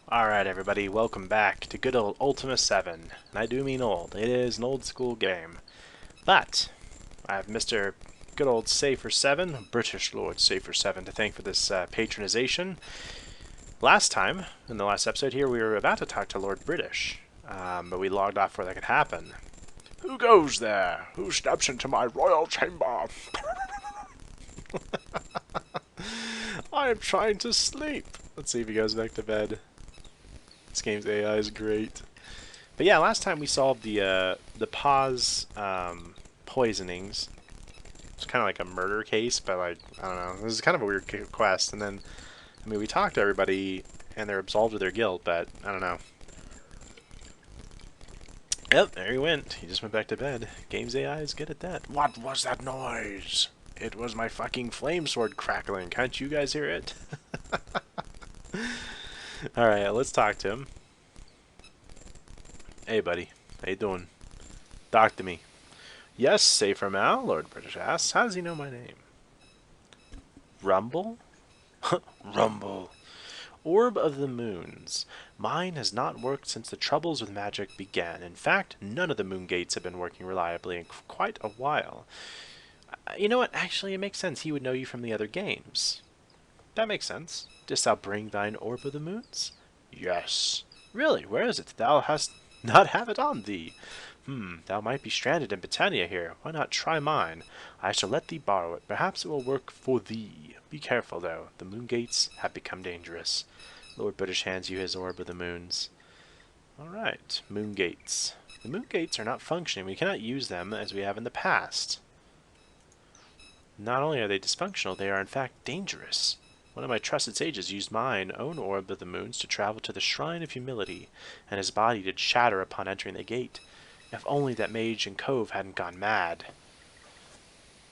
Alright everybody, welcome back to good old Ultima 7. And I do mean old. It is an old school game. But, I have Mr. good old Safer7, British Lord Safer7, to thank for this patronization. Last time, in the last episode here, we were about to talk to Lord British. But we logged off before that could happen. Who goes there? Who steps into my royal chamber? I am trying to sleep. Let's see if he goes back to bed. This game's AI is great. But yeah, last time we solved the pause poisonings. It's kind of like a murder case, but like, I don't know. This is kind of a weird quest. And then, I mean, we talked to everybody and they're absolved of their guilt, but I don't know. Yep, there he went. He just went back to bed. Game's AI is good at that. What was that noise? It was my fucking flame sword crackling. Can't you guys hear it? Alright, let's talk to him. Hey, buddy. How you doing? Talk to me. Yes, Safer Mal, Lord British asks. How does he know my name? Rumble? Rumble. Orb of the Moons. Mine has not worked since the troubles with magic began. In fact, none of the moon gates have been working reliably in quite a while. You know what? Actually, it makes sense. He would know you from the other games. That makes sense. Didst thou bring thine Orb of the Moons? Yes. Really, where is it? Thou hast not have it on thee. Thou might be stranded in Britannia here. Why not try mine? I shall let thee borrow it. Perhaps it will work for thee. Be careful, though. The moon gates have become dangerous. Lord British hands you his Orb of the Moons. Alright, moon gates. The moon gates are not functioning. We cannot use them as we have in the past. Not only are they dysfunctional, they are in fact dangerous. One of my trusted sages used mine own Orb of the Moons to travel to the Shrine of Humility, and his body did shatter upon entering the gate. If only that mage in Cove hadn't gone mad.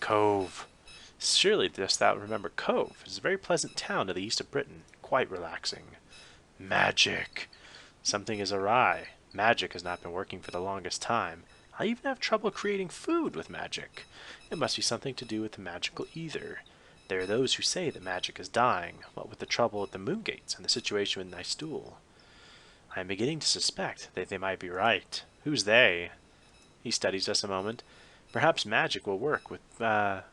Cove. Surely dost thou remember Cove? It is a very pleasant town to the east of Britain, quite relaxing. Magic. Something is awry. Magic has not been working for the longest time. I even have trouble creating food with magic. It must be something to do with the magical ether. There are those who say that magic is dying, what with the trouble at the moon gates and the situation with Nystool. I am beginning to suspect that they might be right. Who's they? He studies us a moment. Perhaps magic will work with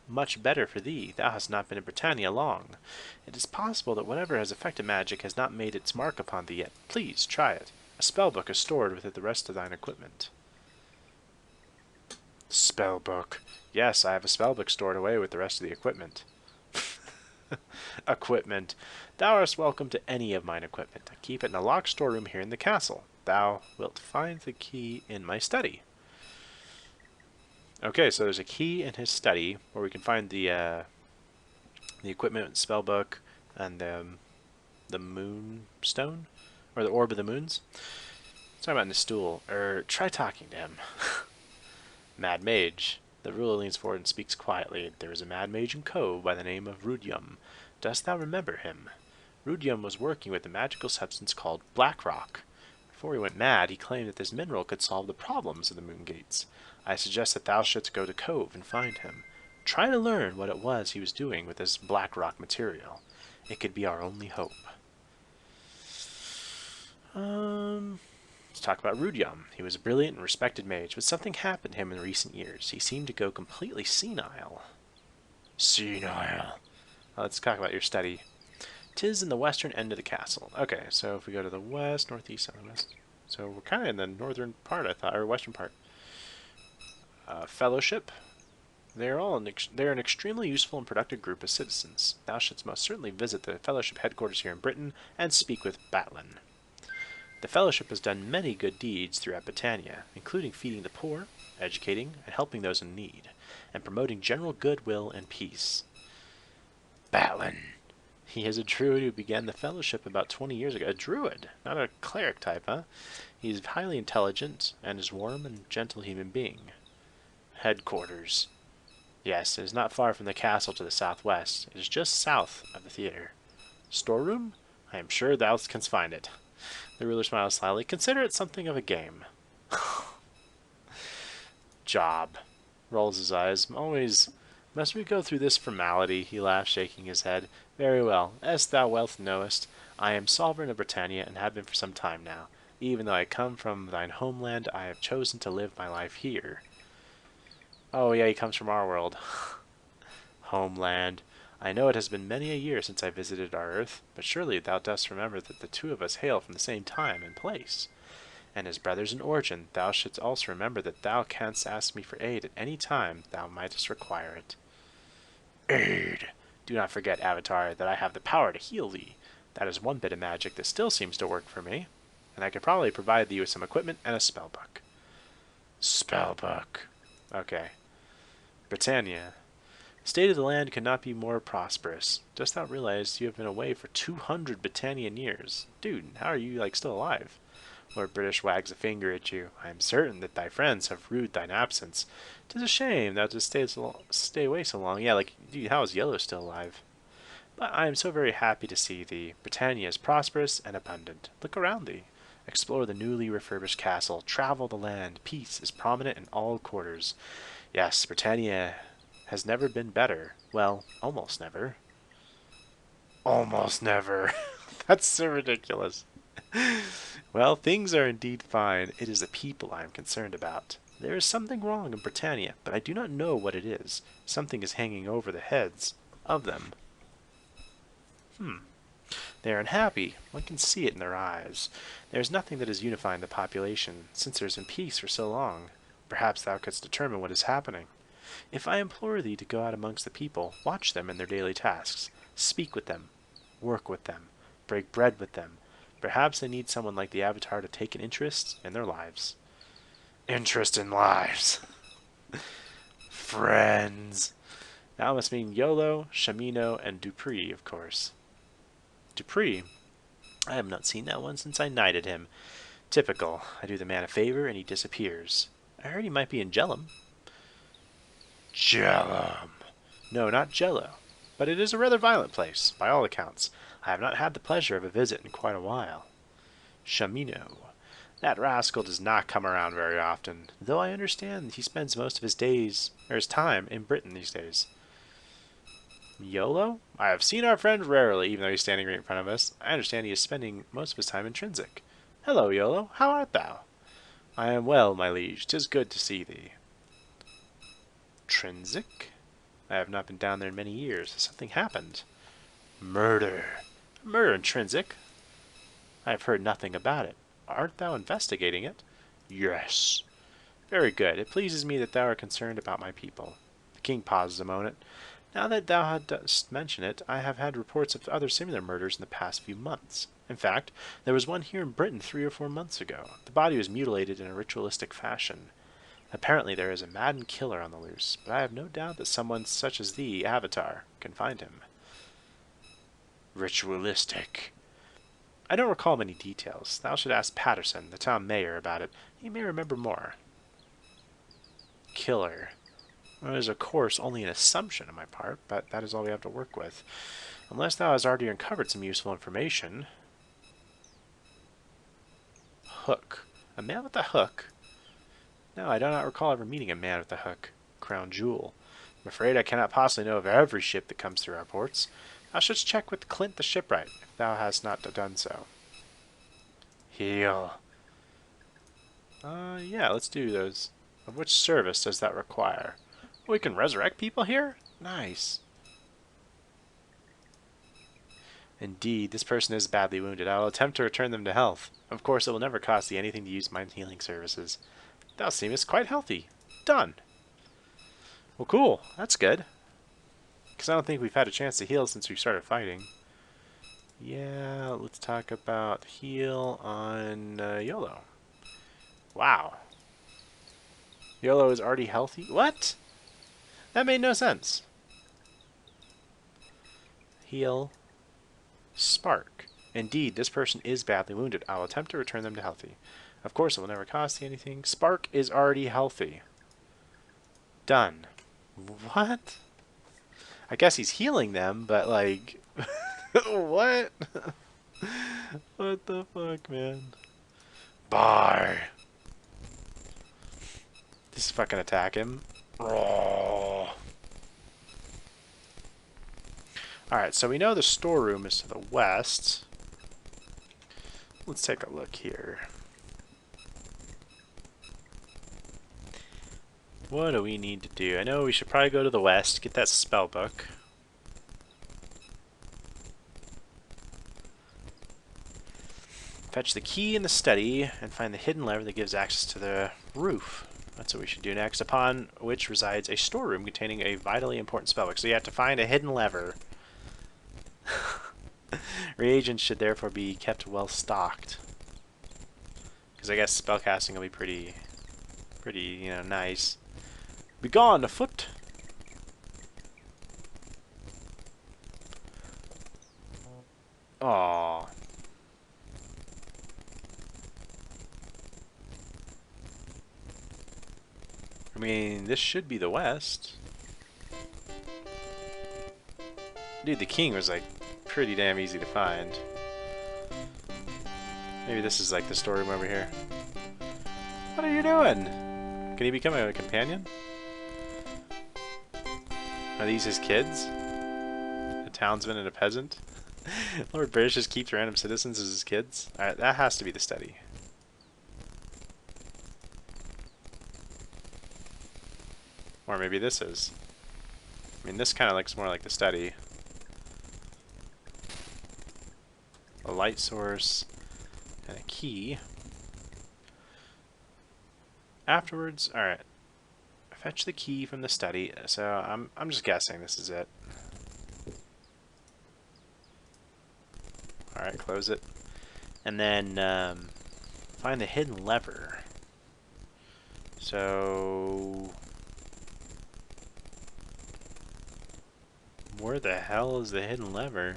much better for thee. Thou hast not been in Britannia long. It is possible that whatever has affected magic has not made its mark upon thee yet. Please, try it. A spellbook is stored with the rest of thine equipment. Spellbook. Yes, I have a spellbook stored away with the rest of the equipment. Equipment. Thou art welcome to any of mine equipment. I keep it in a locked storeroom here in the castle. Thou wilt find the key in my study. Okay, so there's a key in his study where we can find the equipment, spellbook, and the moonstone, or the Orb of the Moons. Let's talk about Nystool. Try talking to him. Mad Mage. The ruler leans forward and speaks quietly. There is a mad mage in Cove by the name of Rudyum. Dost thou remember him? Rudyum was working with a magical substance called Black Rock. Before he went mad, he claimed that this mineral could solve the problems of the moon gates. I suggest that thou shouldst go to Cove and find him. Try to learn what it was he was doing with this Black Rock material. It could be our only hope. Let's talk about Rudyum. He was a brilliant and respected mage, but something happened to him in recent years. He seemed to go completely senile. Senile. Let's talk about your study. 'Tis in the western end of the castle. Okay, so if we go to the west, northeast, south, west. So we're kind of in the northern part, I thought, or western part. Fellowship. They are an extremely useful and productive group of citizens. Thou shouldst most certainly visit the Fellowship headquarters here in Britain and speak with Batlin. The Fellowship has done many good deeds throughout Britannia, including feeding the poor, educating, and helping those in need, and promoting general goodwill and peace. Batlin. He is a druid who began the Fellowship about 20 years ago. A druid, not a cleric type, huh? He is highly intelligent and is a warm and gentle human being. Headquarters. Yes, it is not far from the castle to the southwest. It is just south of the theater. Storeroom? I am sure thou canst find it. The ruler smiles slyly. Consider it something of a game. Job. Rolls his eyes. Always. Must we go through this formality? He laughs, shaking his head. Very well. As thou well knowest, I am sovereign of Britannia and have been for some time now. Even though I come from thine homeland, I have chosen to live my life here. Oh yeah, he comes from our world. Homeland. I know it has been many a year since I visited our earth, but surely thou dost remember that the two of us hail from the same time and place. And as brothers in origin, thou shouldst also remember that thou canst ask me for aid at any time thou mightest require it. Aid! Do not forget, Avatar, that I have the power to heal thee. That is one bit of magic that still seems to work for me. And I could probably provide thee with some equipment and a spellbook. Spellbook. Okay. Britannia. The state of the land could not be more prosperous. Dost thou realize you have been away for 200 Britannian years? Dude, how are you, still alive? Lord British wags a finger at you. I am certain that thy friends have rued thine absence. 'Tis a shame thou didst stay away so long. Yeah, dude, how is Yellow still alive? But I am so very happy to see thee. Britannia is prosperous and abundant. Look around thee. Explore the newly refurbished castle. Travel the land. Peace is prominent in all quarters. Yes, Britannia has never been better. Well, almost never. Almost never. That's so ridiculous. Well, things are indeed fine. It is the people I am concerned about. There is something wrong in Britannia, but I do not know what it is. Something is hanging over the heads of them. They are unhappy. One can see it in their eyes. There is nothing that is unifying the population, since there has been peace for so long. Perhaps thou couldst determine what is happening. If I implore thee to go out amongst the people, watch them in their daily tasks, speak with them, work with them, break bread with them. Perhaps they need someone like the Avatar to take an interest in their lives. Interest in lives. Friends. That must mean Yolo, Shamino, and Dupree, of course. Dupree? I have not seen that one since I knighted him. Typical. I do the man a favor and he disappears. I heard he might be in Jellum. Jellum. No, not Jello. But it is a rather violent place, by all accounts. I have not had the pleasure of a visit in quite a while. Shamino. That rascal does not come around very often, though I understand he spends most of his time in Britain these days. Yolo? I have seen our friend rarely, even though he's standing right in front of us. I understand he is spending most of his time in Trinsic. Hello, Yolo. How art thou? I am well, my liege. 'Tis good to see thee. Trinsic? I have not been down there in many years. Has something happened? Murder. Murder in Trinsic? I have heard nothing about it. Art thou investigating it? Yes. Very good. It pleases me that thou art concerned about my people. The king pauses a moment. Now that thou dost mention it, I have had reports of other similar murders in the past few months. In fact, there was one here in Britain 3 or 4 months ago. The body was mutilated in a ritualistic fashion. Apparently there is a maddened killer on the loose, but I have no doubt that someone such as thee, Avatar, can find him. Ritualistic. I don't recall many details. Thou should ask Patterson, the town mayor, about it. He may remember more. Killer. Well, it is, of course, only an assumption on my part, but that is all we have to work with. Unless thou hast already uncovered some useful information. Hook. A man with a hook? No, I do not recall ever meeting a man with a hook. Crown jewel. I'm afraid I cannot possibly know of every ship that comes through our ports. Thou shouldst check with Clint the shipwright, if thou hast not done so. Heal. Yeah, let's do those. Of which service does that require? We can resurrect people here? Nice. Indeed, this person is badly wounded. I will attempt to return them to health. Of course, it will never cost thee anything to use my healing services. Thou seemest quite healthy. Done. Well, cool. That's good. Because I don't think we've had a chance to heal since we started fighting. Yeah, let's talk about heal on Yolo. Wow. Yolo is already healthy? What? That made no sense. Heal. Spark. Indeed, this person is badly wounded. I will attempt to return them to healthy. Of course, it will never cost you anything. Spark is already healthy. Done. What? I guess he's healing them, but like... what? What the fuck, man? Bye. Just fucking attack him. Alright, so we know the storeroom is to the west. Let's take a look here. What do we need to do? I know we should probably go to the west, get that spell book. Fetch the key in the study and find the hidden lever that gives access to the roof. That's what we should do next, upon which resides a storeroom containing a vitally important spellbook. So you have to find a hidden lever. Reagents should therefore be kept well stocked. Because I guess spellcasting will be pretty, you know, nice. Begone, afoot! Aww. I mean, this should be the west. Dude, the king was like pretty damn easy to find. Maybe this is like the storeroom over here. What are you doing? Can he become a companion? Are these his kids? A townsman and a peasant? Lord British just keeps random citizens as his kids? Alright, that has to be the study. Or maybe this is. I mean, this kind of looks more like the study. A light source and a key. Afterwards, alright. Fetch the key from the study. So I'm just guessing this is it. Alright, close it. And then find the hidden lever. So where the hell is the hidden lever?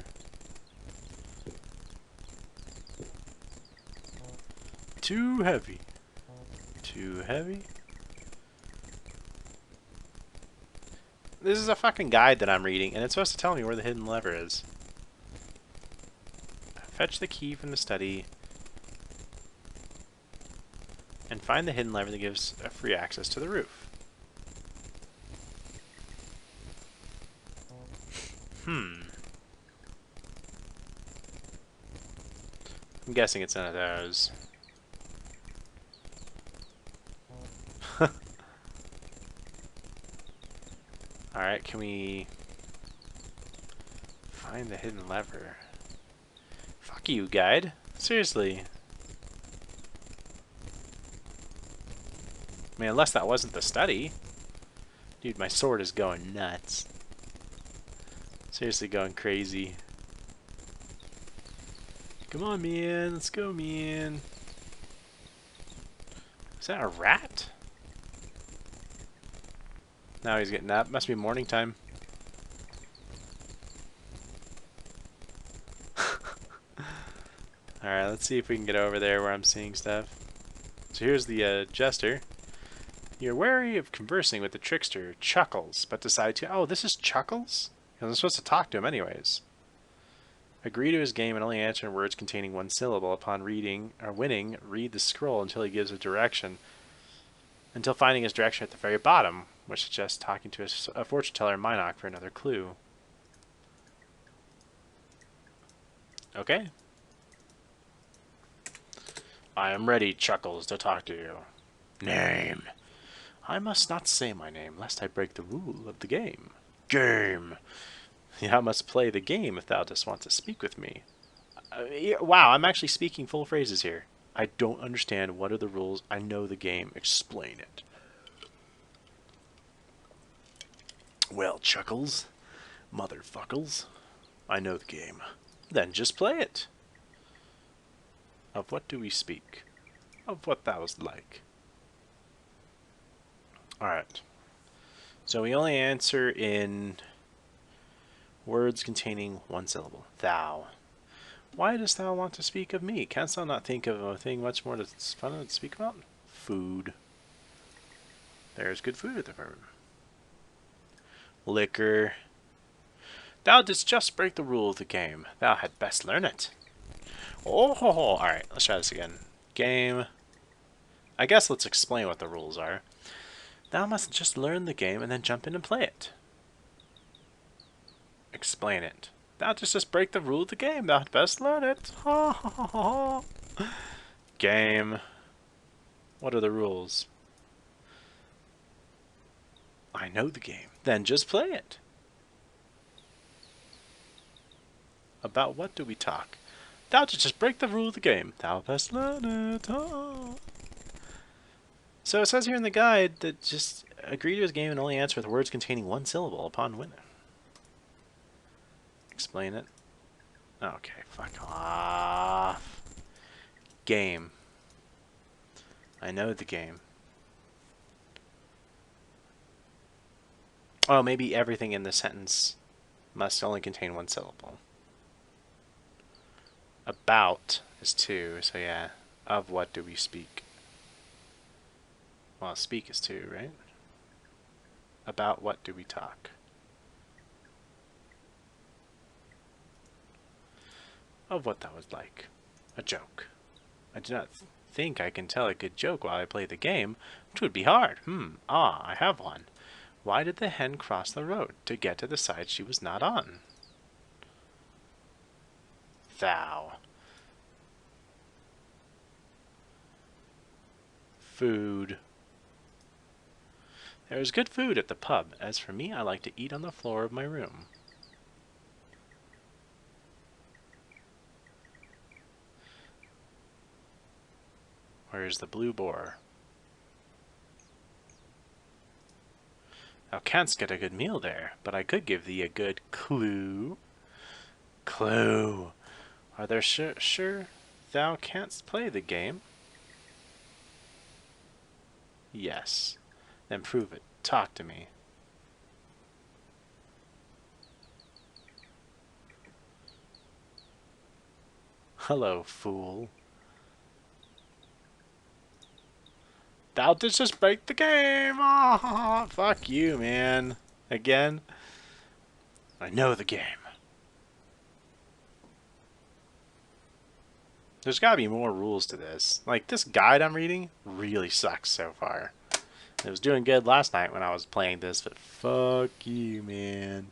Too heavy. Too heavy. This is a fucking guide that I'm reading, and it's supposed to tell me where the hidden lever is. Fetch the key from the study and find the hidden lever that gives free access to the roof. I'm guessing it's none of those. Alright, can we find the hidden lever? Fuck you, guide. Seriously. I mean, unless that wasn't the study. Dude, my sword is going nuts. Seriously going crazy. Come on, man. Let's go, man. Is that a rat? Now he's getting up. Must be morning time. Alright, let's see if we can get over there where I'm seeing stuff. So here's the jester. You're wary of conversing with the trickster, Chuckles, but decide to... Oh, this is Chuckles? Because I'm supposed to talk to him anyways. Agree to his game and only answer in words containing one syllable. Upon reading or winning, read the scroll until he gives a direction. Until finding his direction at the very bottom, which suggests talking to a fortune teller in Minok for another clue. Okay. I am ready, Chuckles, to talk to you. Name. I must not say my name, lest I break the rule of the game. Game. Thou must play the game if thou dost want to speak with me. Wow, I'm actually speaking full phrases here. I don't understand. What are the rules? I know the game. Explain it. Well, Chuckles, motherfuckles, I know the game. Then just play it. Of what do we speak? Of what thou's like. Alright. So we only answer in words containing one syllable. Thou. Why dost thou want to speak of me? Canst thou not think of a thing much more that's fun to speak about? Food. There's good food at the farm. Liquor. Thou didst just break the rule of the game. Thou had best learn it. Oh, ho, ho. Alright, let's try this again. Game. I guess let's explain what the rules are. Thou must just learn the game and then jump in and play it. Explain it. Thou didst just break the rule of the game. Thou had best learn it. Ha ha ha ha. Game. What are the rules? I know the game. Then just play it. About what do we talk? Thou didst just break the rule of the game. Thou best learn it. Ah. So it says here in the guide that just agree to his game and only answer with words containing one syllable upon winning. Explain it. Okay, fuck off. Game. I know the game. Oh, maybe everything in the sentence must only contain one syllable. About is two, so yeah. Of what do we speak? Well, speak is two, right? About what do we talk? Of what that was like. A joke. I do not think I can tell a good joke while I play the game, which would be hard. I have one. Why did the hen cross the road? To get to the side she was not on. Thou. Food. There is good food at the pub. As for me, I like to eat on the floor of my room. Where is the blue boar? Thou canst get a good meal there, but I could give thee a good clue. Clue. Are there sure thou canst play the game? Yes. Then prove it. Talk to me. Hello, fool. Thou didst just break the game! Ah, fuck you, man. Again? I know the game. There's gotta be more rules to this. Like, this guide I'm reading really sucks so far. It was doing good last night when I was playing this, but fuck you, man.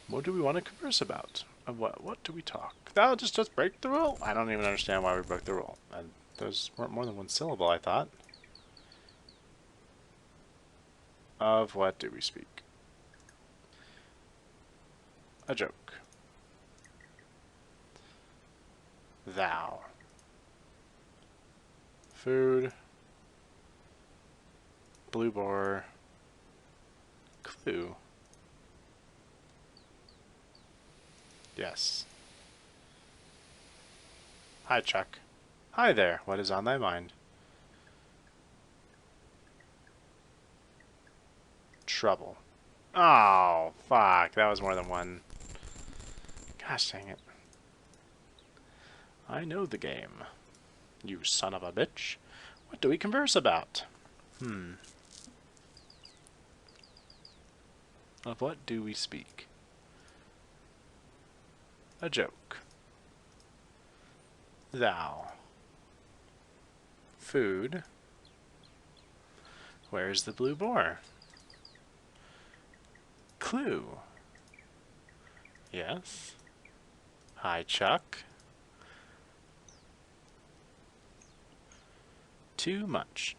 What do we want to converse about? What do we talk? Thou just break the rule? I don't even understand why we broke the rule. Those weren't more than one syllable, I thought. Of what do we speak? A joke. Thou. Food. Blue boar. Clue. Yes. Hi, Chuck. Hi there. What is on thy mind? Trouble. Oh, fuck. That was more than one. Gosh dang it. I know the game. You son of a bitch. What do we converse about? Of what do we speak? A joke. Thou. Food. Where's the blue boar? Clue. Yes. Hi, Chuck. Too much.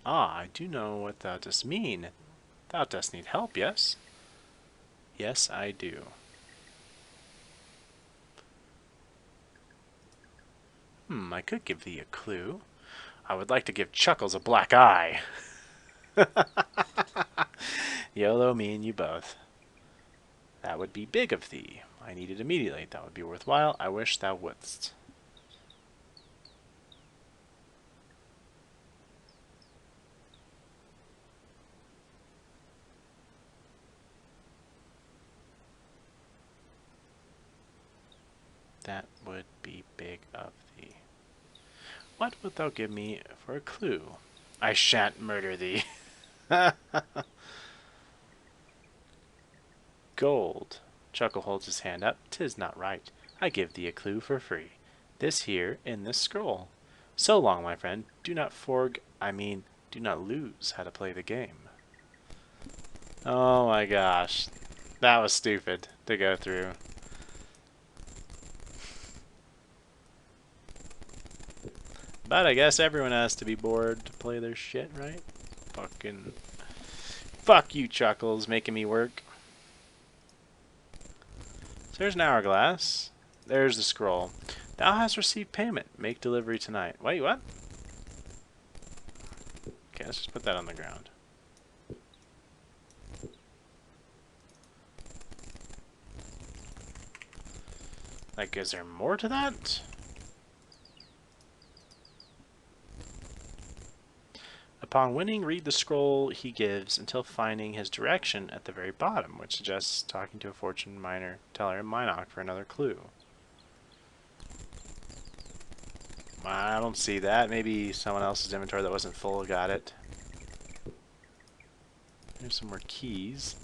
Ah, I do know what thou dost mean. Thou dost need help, yes? Yes, I do. I could give thee a clue. I would like to give Chuckles a black eye. YOLO, me and you both. That would be big of thee. I need it immediately. That would be worthwhile. I wish thou wouldst. That would be big of thee. What wilt thou give me for a clue? I shan't murder thee. Gold. Chuckle holds his hand up. 'Tis not right. I give thee a clue for free. This here in this scroll. So long, my friend. Do not do not lose how to play the game. Oh my gosh. That was stupid to go through. But I guess everyone has to be bored to play their shit, right? Fucking... Fuck you, Chuckles, making me work. So there's an hourglass. There's the scroll. Thou hast received payment. Make delivery tonight. Wait, what? Okay, let's just put that on the ground. Like, is there more to that? Upon winning, read the scroll he gives until finding his direction at the very bottom, which suggests talking to a fortune miner teller in Minoc for another clue. I don't see that. Maybe someone else's inventory that wasn't full got it. There's some more keys.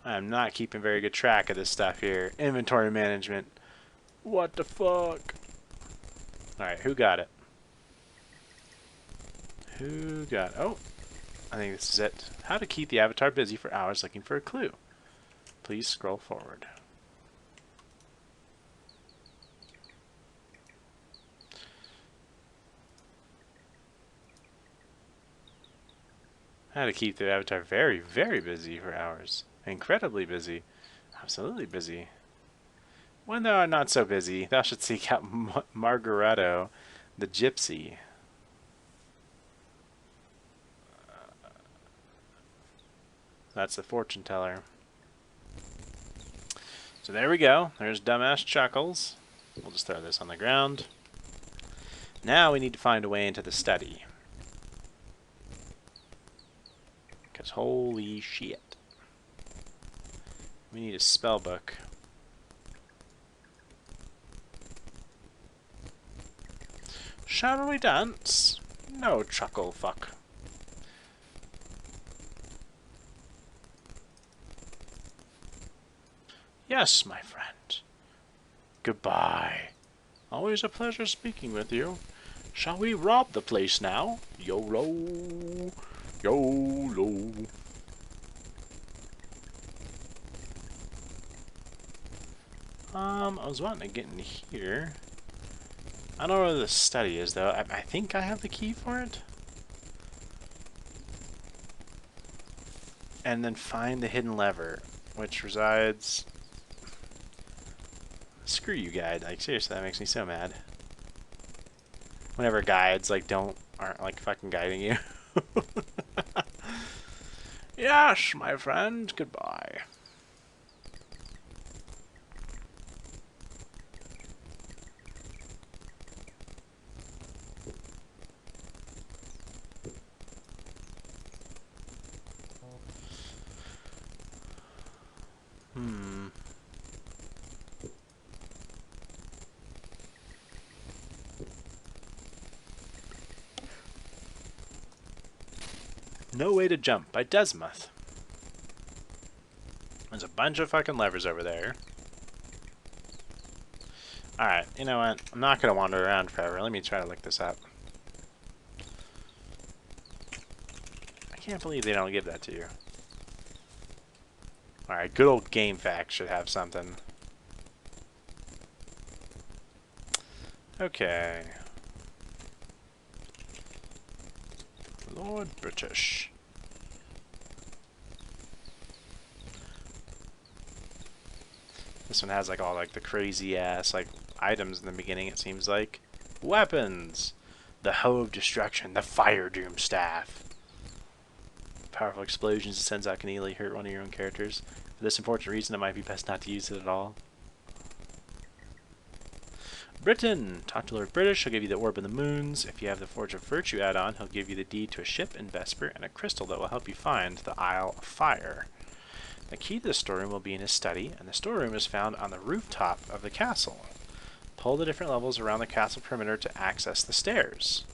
I'm not keeping very good track of this stuff here. Inventory management. What the fuck? Alright, who got it? Who got it? Oh, I think this is it. How to keep the avatar busy for hours looking for a clue. Please scroll forward. How to keep the avatar very, very busy for hours. Incredibly busy. Absolutely busy. When thou art not so busy, thou should seek out Margaretto, the gypsy. That's the fortune teller. So there we go. There's dumbass Chuckles. We'll just throw this on the ground. Now we need to find a way into the study. Because holy shit. We need a spell book. Shall we dance? No, Chuckle fuck. Yes, my friend. Goodbye. Always a pleasure speaking with you. Shall we rob the place now? YOLO. YOLO. I was wanting to get in here. I don't know where the study is, though. I think I have the key for it. And then find the hidden lever, which resides... Screw you, guide. Like, seriously, that makes me so mad. Whenever guides, like, aren't, like, fucking guiding you. Yes, my friend. Goodbye. No Way to Jump by Desmuth. There's a bunch of fucking levers over there. Alright, you know what? I'm not going to wander around forever. Let me try to look this up. I can't believe they don't give that to you. Alright, good old Game Facts should have something. Okay. Lord British. This one has like all like the crazy ass like items in the beginning, it seems like. Weapons! The Hoe of Destruction, the Fire Doom Staff. Powerful explosions it sends out can easily hurt one of your own characters. For this important reason, it might be best not to use it at all. Britain! Talk to Lord British, he'll give you the Orb of the Moons. If you have the Forge of Virtue add-on, he'll give you the deed to a ship in Vesper and a crystal that will help you find the Isle of Fire. The key to the storeroom will be in his study, and the storeroom is found on the rooftop of the castle. Pull the different levels around the castle perimeter to access the stairs.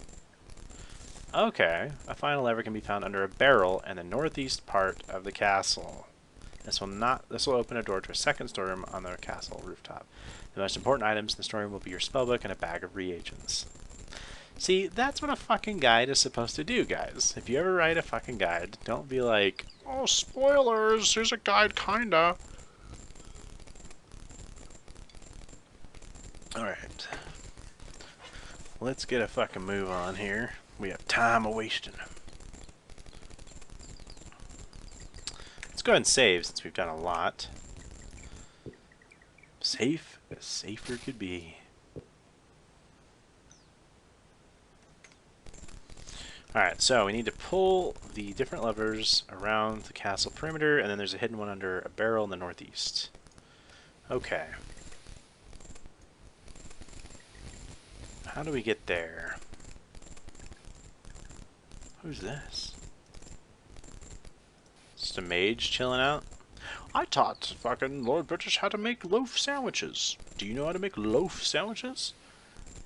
Okay, a final lever can be found under a barrel in the northeast part of the castle. This will open a door to a second storeroom on the castle rooftop. The most important items in the storeroom will be your spellbook and a bag of reagents. See, that's what a fucking guide is supposed to do, guys. If you ever write a fucking guide, don't be like, oh, spoilers, here's a guide, kinda. Alright. Let's get a fucking move on here. We have time a-wasting. Let's go ahead and save since we've done a lot. Safe as safer could be. Alright, so we need to pull the different levers around the castle perimeter, and then there's a hidden one under a barrel in the northeast. Okay. How do we get there? Who's this? Just a mage chilling out? I taught fucking Lord British how to make loaf sandwiches. Do you know how to make loaf sandwiches?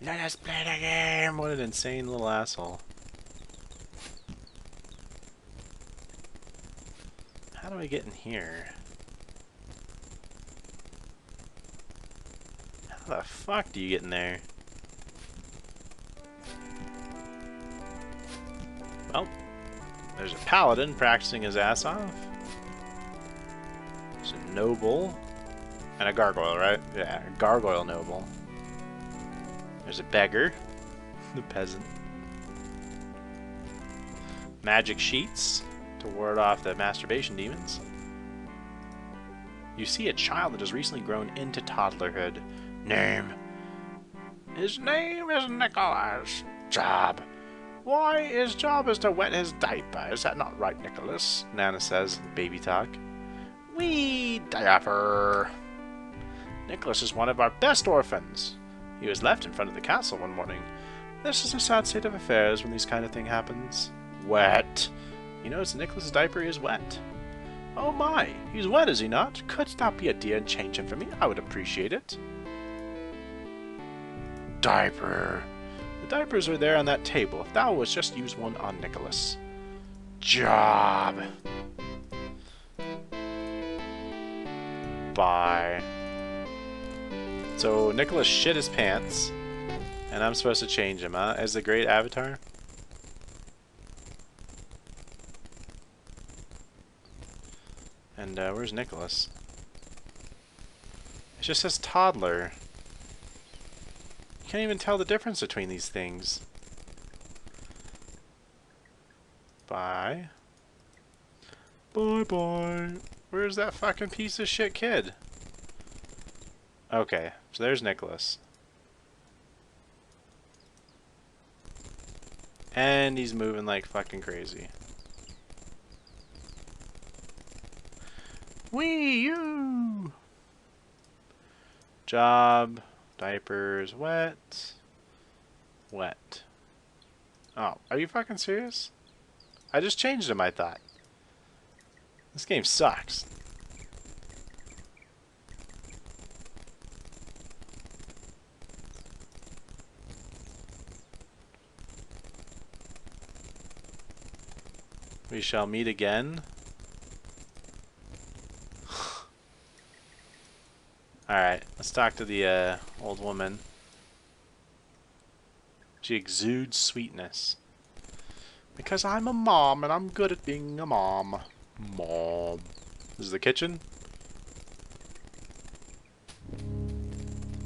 Let us play the game! What an insane little asshole. How do I get in here? How the fuck do you get in there? Well, there's a paladin practicing his ass off. There's a noble. And a gargoyle, right? Yeah, a gargoyle noble. There's a beggar. The peasant. Magic sheets to ward off the masturbation demons. You see a child that has recently grown into toddlerhood. Name. His name is Nicholas. Job. Why, his job is to wet his diaper. Is that not right, Nicholas? Nana says, baby talk. Wee diaper. Nicholas is one of our best orphans. He was left in front of the castle one morning. This is a sad state of affairs when these kind of thing happens. Wet. You notice Nicholas's diaper is wet. Oh my, he's wet, is he not? Couldst thou be a dear and change him for me? I would appreciate it. Diaper. The diapers are there on that table. If thou wouldst just use one on Nicholas. Job. Bye. So Nicholas shit his pants, and I'm supposed to change him, huh? As the great avatar? And where's Nicholas? It just says toddler. You can't even tell the difference between these things. Bye. Bye-bye. Where's that fucking piece of shit kid? Okay, so there's Nicholas. And he's moving like fucking crazy. Wee you. Job. Diapers. Wet. Wet. Oh, are you fucking serious? I just changed him, I thought. This game sucks. We shall meet again. Alright, let's talk to the old woman. She exudes sweetness. Because I'm a mom and I'm good at being a mom. Mom. This is the kitchen?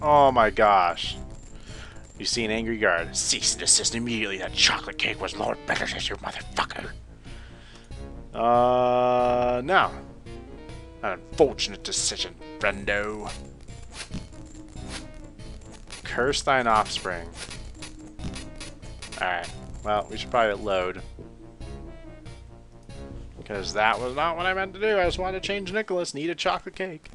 Oh my gosh. You see an angry guard. Cease and desist immediately. That chocolate cake was Lord British's, you motherfucker. No. An unfortunate decision, friendo. Curse thine offspring. Alright. Well, we should probably load. Because that was not what I meant to do. I just wanted to change Nicholas. Need a chocolate cake.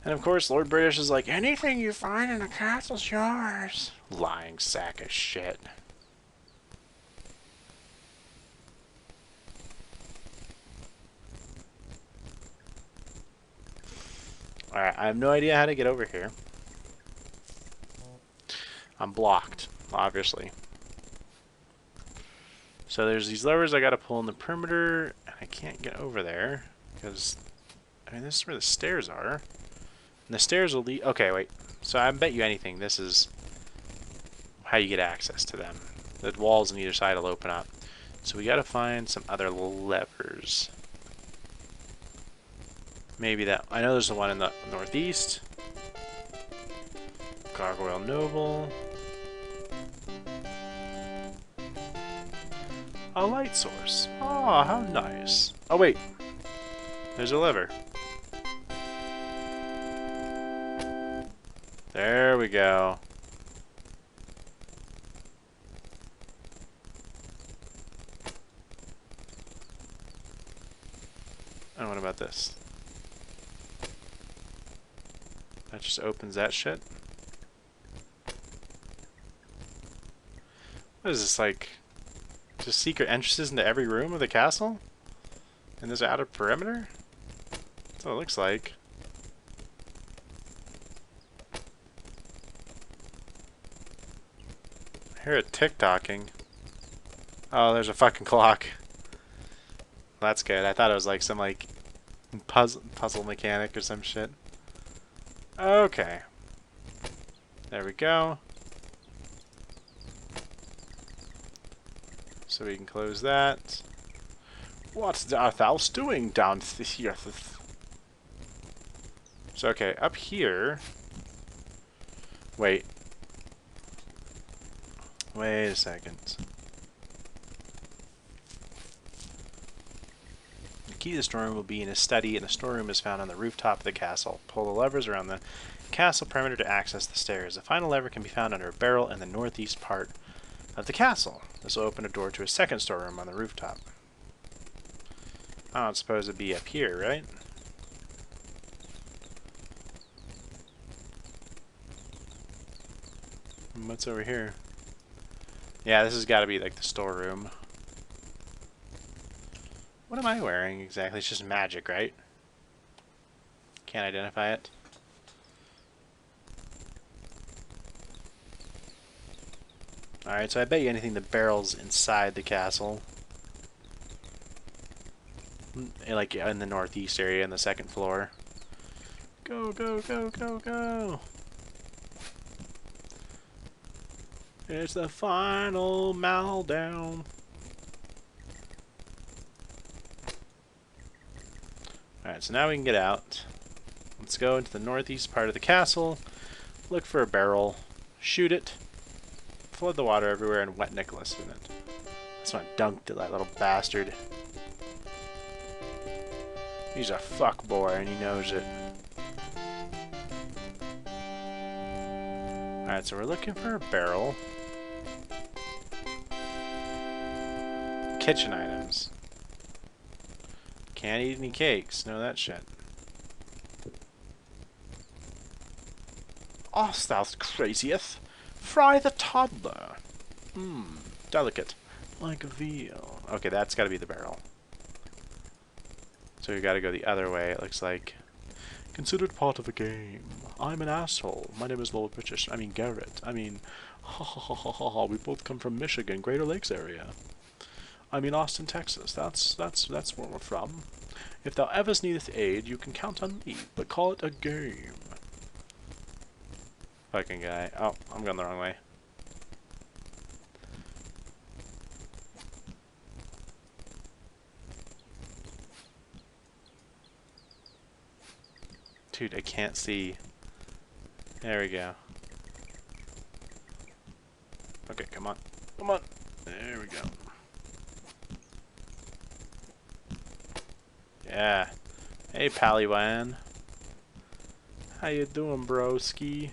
And of course, Lord British is like, anything you find in the castle's yours. Lying sack of shit. Alright, I have no idea how to get over here. I'm blocked, obviously. So there's these levers I gotta pull in the perimeter, and I can't get over there, because, I mean, this is where the stairs are. And the stairs will lead, okay, wait. So I bet you anything, this is how you get access to them. The walls on either side will open up. So we gotta find some other levers. Maybe that, I know there's the one in the northeast. Gargoyle Noble. A light source. Ah, how nice. Oh wait, there's a lever. There we go. And what about this? That just opens that shit? What is this, like, just secret entrances into every room of the castle? And there's an outer perimeter? That's what it looks like. I hear it tick-tocking. Oh, there's a fucking clock. That's good. I thought it was like some, like, puzzle mechanic or some shit. Okay. There we go. So we can close that. What art thou doing down here? So, okay, up here... Wait. Wait a second. The key to the storeroom will be in a study, and the storeroom is found on the rooftop of the castle. Pull the levers around the castle perimeter to access the stairs. The final lever can be found under a barrel in the northeast part of the castle. This will open a door to a second storeroom on the rooftop. Oh, it's supposed to be up here, right? What's over here? Yeah, this has got to be like the storeroom. What am I wearing exactly? It's just magic, right? Can't identify it. Alright, so I bet you anything the barrel's inside the castle. Like in the northeast area, in the second floor. Go, go, go, go, go! It's the final meltdown. Alright, so now we can get out. Let's go into the northeast part of the castle, look for a barrel, shoot it, flood the water everywhere, and wet Nicholas in it. That's when I dunked it, that little bastard. He's a fuckboy and he knows it. Alright, so we're looking for a barrel. Kitchen items. Can't eat any cakes. No, that shit. Art thou crazieth? Fry the toddler. Delicate. Like veal. Okay, that's gotta be the barrel. So we gotta go the other way, it looks like. Considered part of the game. I'm an asshole. My name is Lord British. I mean Garrett. I mean, ha ha ha ha ha ha. We both come from Michigan, Greater Lakes area. I mean Austin, Texas. That's where we're from. If thou ever needeth aid, you can count on me, but call it a game. Fucking guy. Oh, I'm going the wrong way. Dude, I can't see. There we go. Okay, come on. Come on. There we go. Yeah. Hey, Paliwan. How you doing, broski?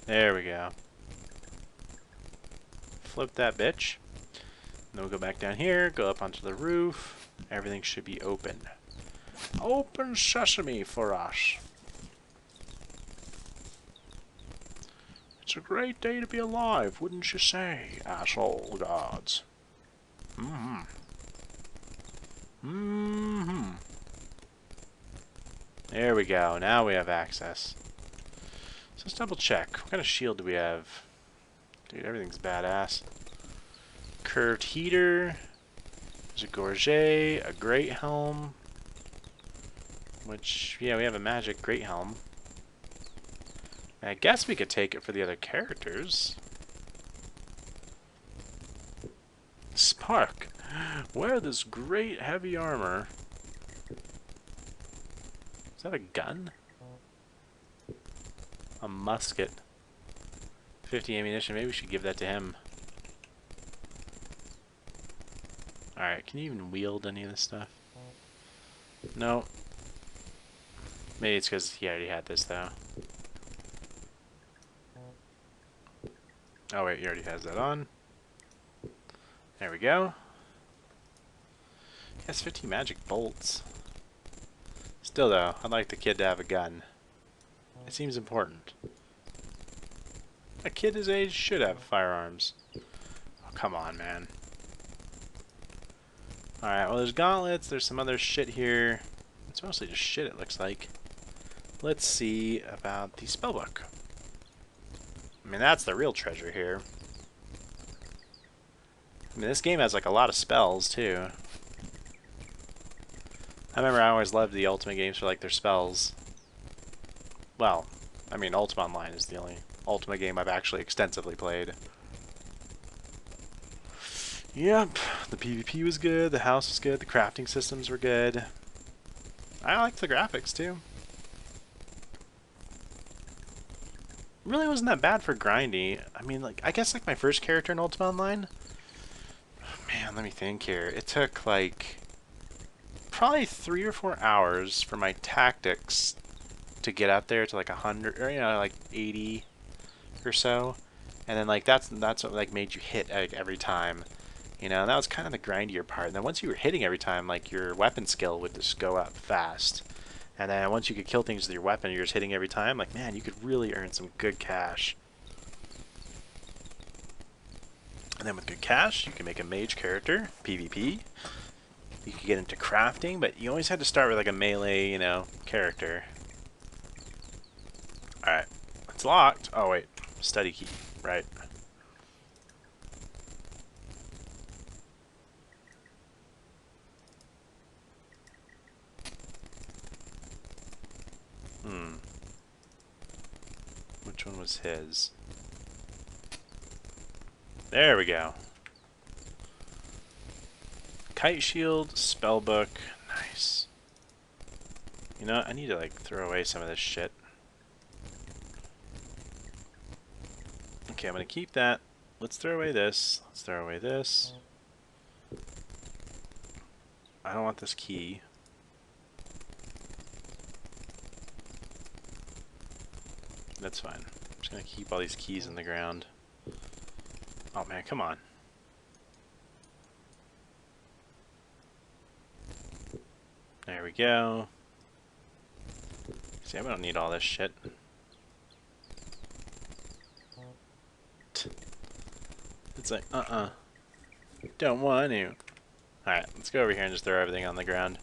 There we go. Flip that bitch. And then we'll go back down here, go up onto the roof. Everything should be open. Open sesame for us. It's a great day to be alive, wouldn't you say, asshole gods? There we go. Now we have access. So let's double check. What kind of shield do we have? Dude, everything's badass. Curved heater. There's a gorget, a great helm. Which, yeah, we have a magic great helm. I guess we could take it for the other characters. Spark. Wear this great heavy armor. Is that a gun? A musket. 50 ammunition. Maybe we should give that to him. Alright, can you even wield any of this stuff? No. Maybe it's because he already had this, though. Oh, wait, he already has that on. There we go. He has 50 magic bolts. Still, though, I'd like the kid to have a gun. It seems important. A kid his age should have firearms. Oh, come on, man. Alright, well, there's gauntlets, there's some other shit here. It's mostly just shit, it looks like. Let's see about the spellbook. I mean, that's the real treasure here. I mean, this game has, like, a lot of spells, too. I remember I always loved the Ultima games for, like, their spells. Well, I mean, Ultima Online is the only Ultima game I've actually extensively played. Yep, the PvP was good, the house was good, the crafting systems were good. I liked the graphics, too. Really wasn't that bad for grindy. I mean, like, I guess, like, my first character in Ultima Online... Man, let me think here. It took, like, probably 3 or 4 hours for my tactics to get up there to, like, 100, or, you know, like, 80 or so. And then, like, that's what, like, made you hit, like, every time. You know, and that was kind of the grindier part. And then once you were hitting every time, like, your weapon skill would just go up fast. And then once you could kill things with your weapon, you're just hitting every time, like, man, you could really earn some good cash. And then with good cash, you can make a mage character, PvP. You could get into crafting, but you always had to start with, like, a melee, you know, character. Alright, it's locked. Oh, wait, study key, right. Which one was his? There we go. Kite shield, spellbook, nice. You know what? I need to, like, throw away some of this shit. Okay, I'm gonna keep that. Let's throw away this. Let's throw away this. I don't want this key. That's fine. I'm just gonna keep all these keys in the ground. Oh man, come on. There we go. See, I don't need all this shit. It's like, don't want to. Alright, let's go over here and just throw everything on the ground.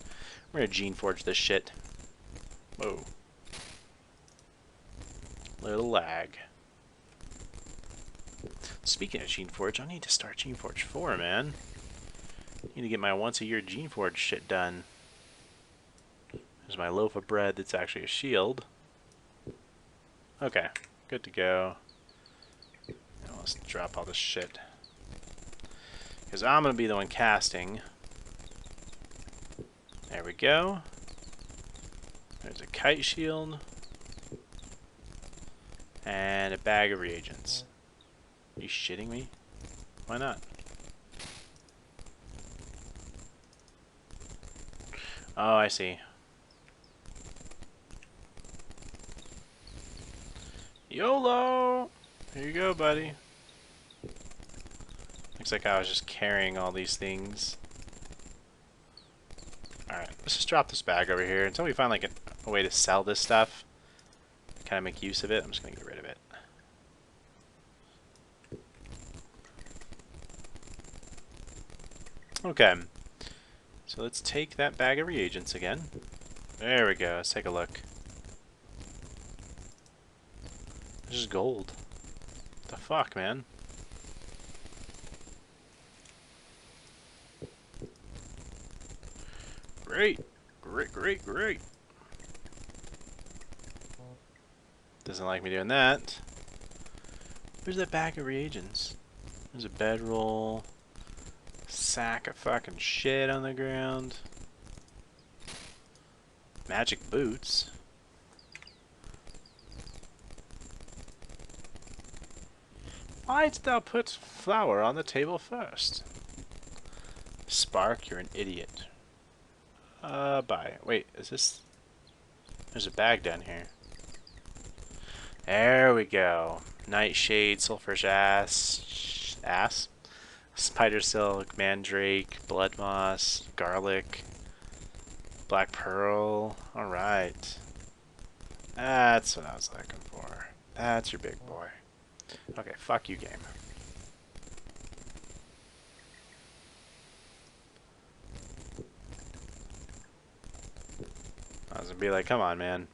We're gonna gene forge this shit. Whoa. Little lag. Speaking of Geneforge, I need to start Geneforge 4, man. I need to get my once-a-year Geneforge shit done. There's my loaf of bread that's actually a shield. Okay, good to go. Now let's drop all this shit. Because I'm going to be the one casting. There we go. There's a kite shield. And a bag of reagents. Are you shitting me? Why not? Oh, I see. YOLO! Here you go, buddy. Looks like I was just carrying all these things. Alright, let's just drop this bag over here. Until we find like a way to sell this stuff. Kind of make use of it. I'm just going to get rid of it. Okay. So let's take that bag of reagents again. There we go. Let's take a look. This is gold. What the fuck, man? Great. Great, great, great. Doesn't like me doing that. Where's that bag of reagents? There's a bedroll. Sack of fucking shit on the ground. Magic boots. Why didst thou put flour on the table first? Spark, you're an idiot. Bye. Wait, is this... There's a bag down here. There we go. Nightshade, sulfurish ass? Spider silk, mandrake, blood moss, garlic, black pearl. Alright. That's what I was looking for. That's your big boy. Okay, fuck you, game. I was gonna be like, come on, man.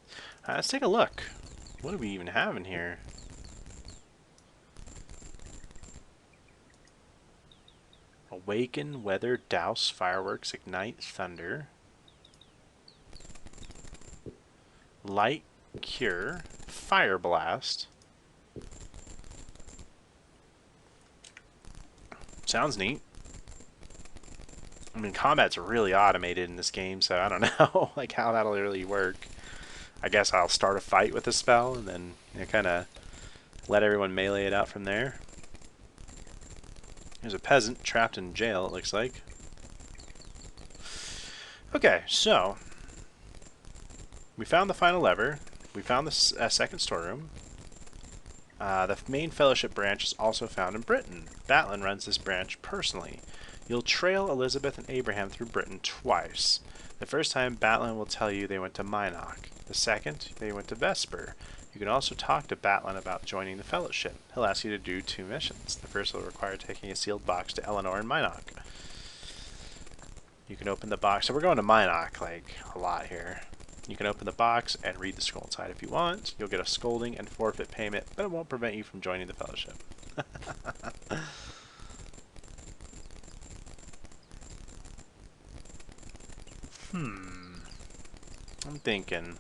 Let's take a look. What do we even have in here? Awaken, weather, douse, fireworks, ignite, thunder. Light, cure, fire blast. Sounds neat. I mean, combat's really automated in this game, so I don't know like how that'll really work. I guess I'll start a fight with a spell and then kind of let everyone melee it out from there. There's a peasant trapped in jail, it looks like. Okay, so we found the final lever. We found the second storeroom. The main fellowship branch is also found in Britain. Batlin runs this branch personally. You'll trail Elizabeth and Abraham through Britain twice. The first time, Batlin will tell you they went to Minok. The second, they went to Vesper. You can also talk to Batlin about joining the fellowship. He'll ask you to do 2 missions. The first will require taking a sealed box to Eleanor and Minok. You can open the box. So we're going to Minok, like, a lot here. You can open the box and read the scroll inside if you want. You'll get a scolding and forfeit payment, but it won't prevent you from joining the fellowship. I'm thinking.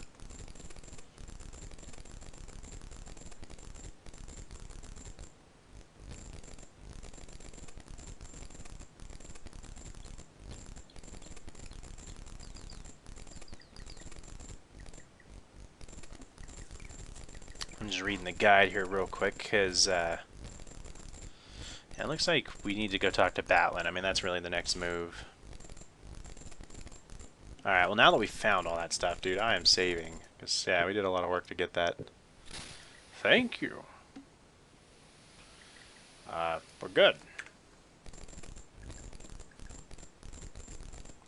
I'm just reading the guide here real quick because it looks like we need to go talk to Batlin. I mean, that's really the next move. Alright, well now that we found all that stuff, dude, I am saving. Because, yeah, we did a lot of work to get that. Thank you. We're good.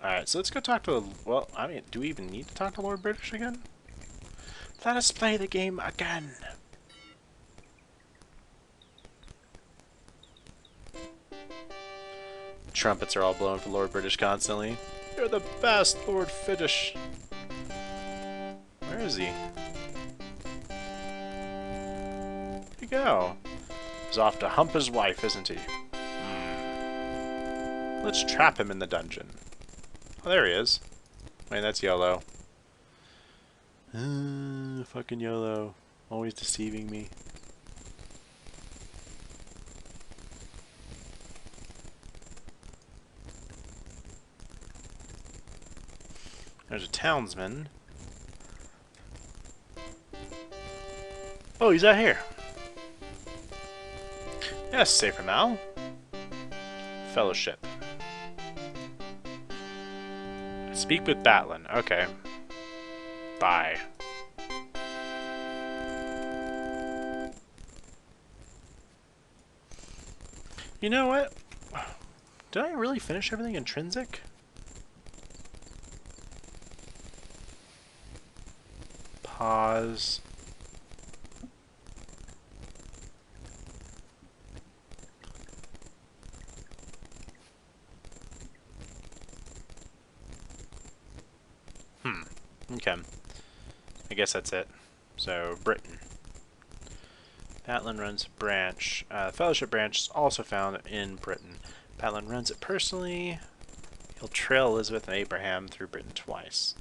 Alright, so let's go talk to... Well, I mean, do we even need to talk to Lord British again? Let us play the game again. Trumpets are all blowing for Lord British constantly. You're the best, Lord British. Where is he? Where'd he go? He's off to hump his wife, isn't he? Let's trap him in the dungeon. Oh, there he is. Wait, that's YOLO. Fucking YOLO. Always deceiving me. There's a townsman. Oh, he's out here. Yes, safer now. Fellowship. Speak with Batlin. Okay. Bye. You know what? Did I really finish everything intrinsic? Pause. Okay. I guess that's it. So, Britain. Batlin runs a branch. Fellowship branch is also found in Britain. Batlin runs it personally. He'll trail Elizabeth and Abraham through Britain twice.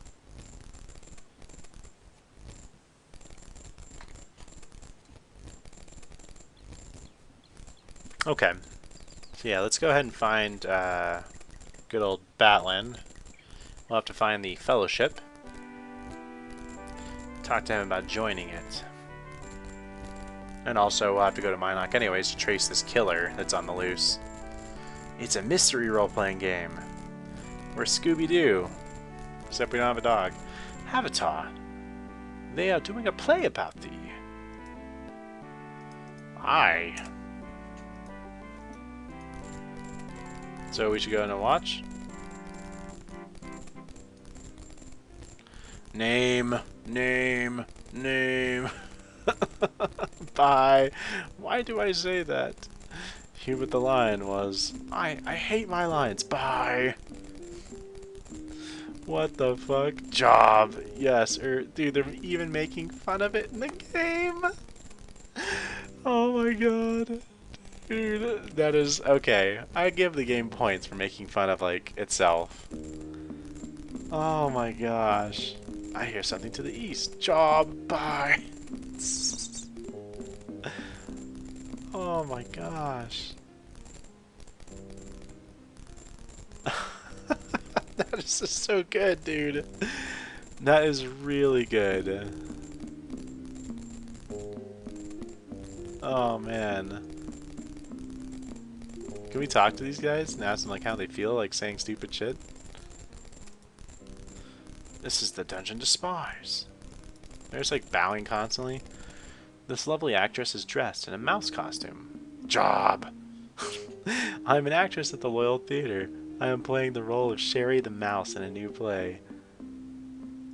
Okay. So yeah, let's go ahead and find good old Batlin. We'll have to find the Fellowship. talk to him about joining it. And also, we'll have to go to Minoc anyways to trace this killer that's on the loose. It's a mystery role-playing game. We're Scooby-Doo. Except we don't have a dog. Avatar. They are doing a play about thee. Aye. So we should go in and watch? Name. Bye. Why do I say that? Here what the line was. I hate my lines. Bye. What the fuck? Job. Yes. Dude, they're even making fun of it in the game. Oh my god. Dude, that is... Okay. I give the game points for making fun of, like, itself. Oh my gosh. I hear something to the east. Job. Bye. Oh my gosh. That is just so good, dude. That is really good. Oh man. Can we talk to these guys and ask them like how they feel like saying stupid shit? This is the dungeon to spies. They're just like bowing constantly. This lovely actress is dressed in a mouse costume. Job! I'm an actress at the Loyal Theater. I am playing the role of Sherry the Mouse in a new play.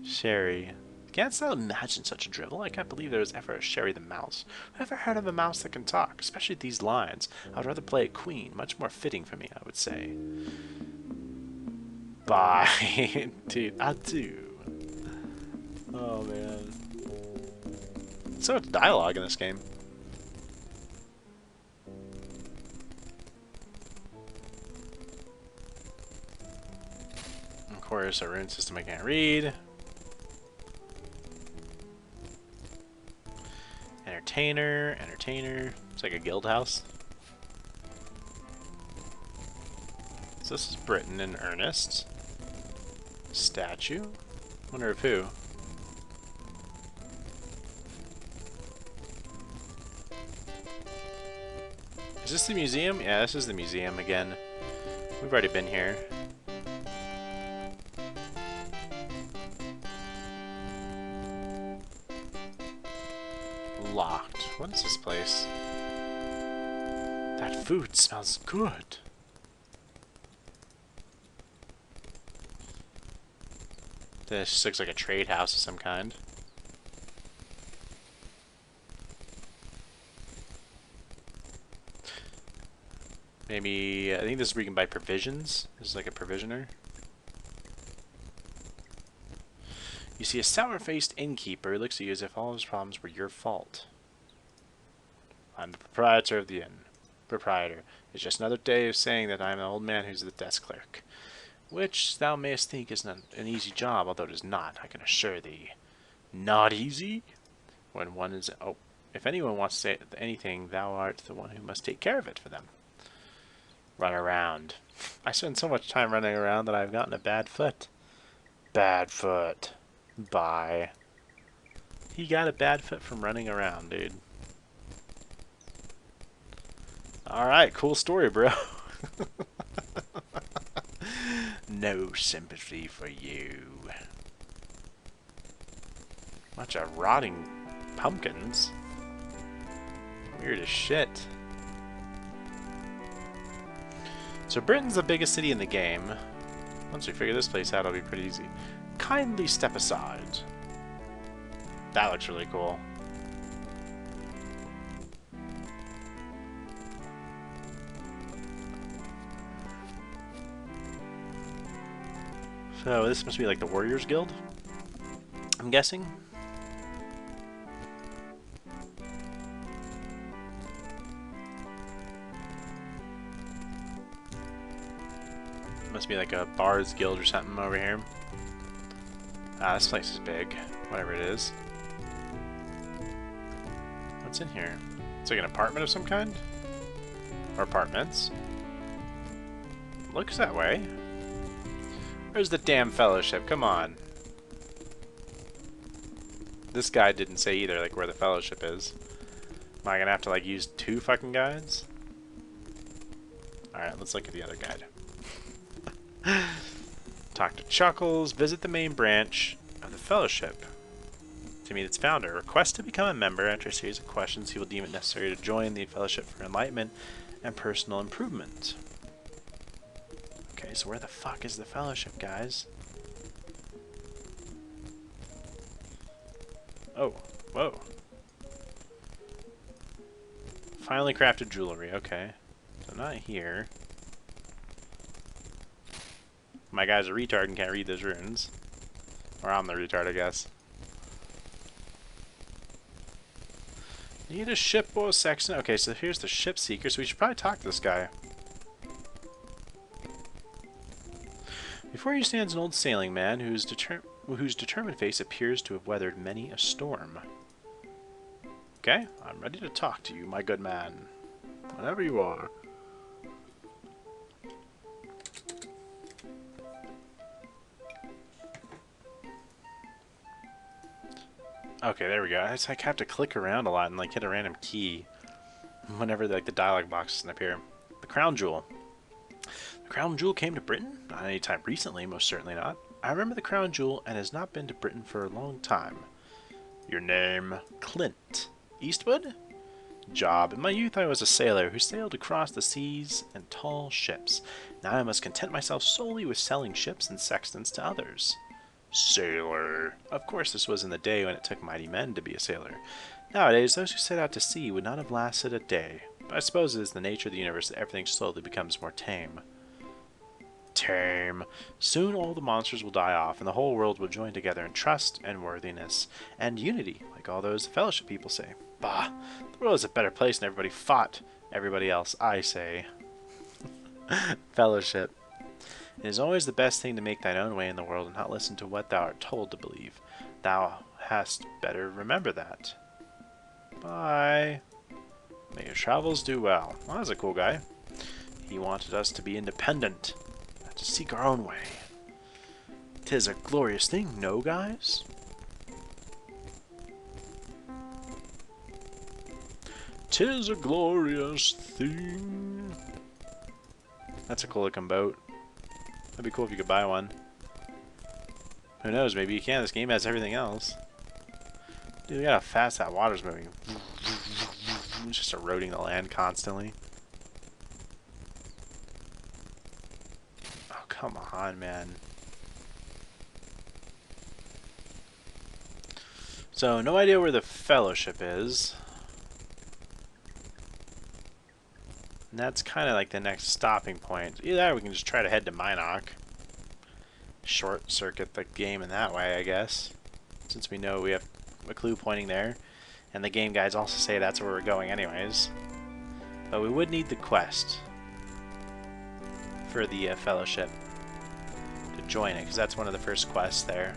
Sherry. Canst thou imagine such a drivel? I can't believe there was ever a Sherry the Mouse. I've never heard of a mouse that can talk, especially these lines. I would rather play a queen, much more fitting for me, I would say. Bye. Dude, I do. Oh, man. So much dialogue in this game. Of course, a rune system I can't read. Entertainer. It's like a guild house. So this is Britain in earnest. Statue? Wonder of who? Is this the museum? Yeah, this is the museum again. We've already been here. Locked. What is this place? That food smells good. This just looks like a trade house of some kind. Maybe, I think this is where you can buy provisions. This is like a provisioner. You see a sour-faced innkeeper who looks at you as if all his problems were your fault. I'm the proprietor of the inn. Proprietor. It's just another day of saying that I am an old man who's the desk clerk. Which thou mayest think is an easy job, although it is not, I can assure thee. Not easy? When one is... Oh, if anyone wants to say anything, thou art the one who must take care of it for them. Run around. I spend so much time running around that I've gotten a bad foot. Bad foot. Bye. He got a bad foot from running around, dude. Alright, cool story, bro. No sympathy for you. Bunch of rotting pumpkins. Weird as shit. So Britain's the biggest city in the game. Once we figure this place out, it'll be pretty easy. Kindly step aside. That looks really cool. So this must be like the Warriors Guild, I'm guessing. Must be like a Bards Guild or something over here. Ah, this place is big. Whatever it is. What's in here? It's like an apartment of some kind? Or apartments? Looks that way. Where's the damn fellowship? Come on. This guy didn't say either, like, where the fellowship is. Am I gonna have to, like, use 2 fucking guides? Alright, let's look at the other guide. Talk to Chuckles, visit the main branch of the fellowship to meet its founder. Request to become a member. After a series of questions, he will deem it necessary to join the fellowship for enlightenment and personal improvement. Okay, so where the fuck is the fellowship, guys? Oh, whoa. Finally crafted jewelry, okay. So not here. My guy's a retard and can't read those runes. Or I'm the retard, I guess. Need a ship or a section? Okay, so here's the ship seeker, so we should probably talk to this guy. Before you stands an old sailing man whose determined face appears to have weathered many a storm. Okay, I'm ready to talk to you, my good man. Whenever you are. Okay, there we go. I just like have to click around a lot and like hit a random key whenever like the dialogue box doesn't appear. The crown jewel. The crown jewel came to Britain? Not any time recently, most certainly not. I remember the crown jewel and has not been to Britain for a long time. Your name? Clint. Eastwood? Job. In my youth I was a sailor who sailed across the seas in tall ships. Now I must content myself solely with selling ships and sextants to others. Sailor. Of course, this was in the day when it took mighty men to be a sailor. Nowadays, those who set out to sea would not have lasted a day. But I suppose it is the nature of the universe that everything slowly becomes more tame. Tame. Soon all the monsters will die off, and the whole world will join together in trust and worthiness and unity, like all those fellowship people say. Bah! The world is a better place and everybody fought everybody else, I say. Fellowship. It is always the best thing to make thine own way in the world and not listen to what thou art told to believe. Thou hast better remember that. Bye. May your travels do well. Well, that's a cool guy. He wanted us to be independent, to seek our own way. 'Tis a glorious thing, no, guys? 'Tis a glorious thing. That's a cool looking boat. That'd be cool if you could buy one. Who knows, maybe you can. This game has everything else. Dude, look at how fast that water's moving. It's just eroding the land constantly. Oh, come on, man. So, no idea where the fellowship is. And that's kind of like the next stopping point. Either that or we can just try to head to Minoc. Short circuit the game in that way, I guess. Since we know we have a clue pointing there. And the game guides also say that's where we're going anyways. But we would need the quest for the fellowship to join it, because that's one of the first quests there.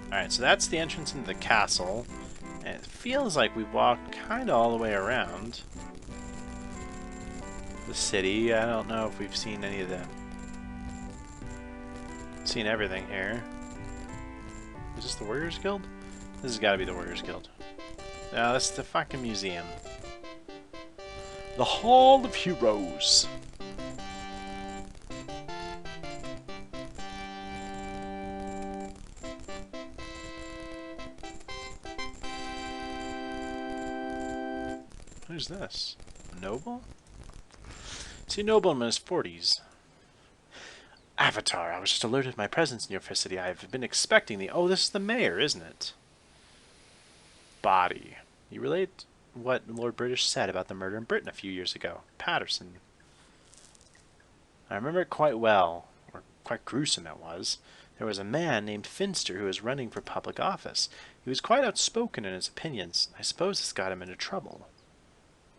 Alright, so that's the entrance into the castle. And it feels like we've walked kind of all the way around the city. I don't know if we've seen any of the... Seen everything here. Is this the Warriors Guild? This has got to be the Warriors Guild. No, that's the fucking museum. The Hall of Heroes. Who's this? A noble? See, a nobleman in his 40s. Avatar, I was just alerted of my presence in your city. I have been expecting the... Oh, this is the mayor, isn't it? Body. You relate what Lord British said about the murder in Britain a few years ago. Patterson. I remember it quite well, or quite gruesome it was. There was a man named Finster who was running for public office. He was quite outspoken in his opinions. I suppose this got him into trouble.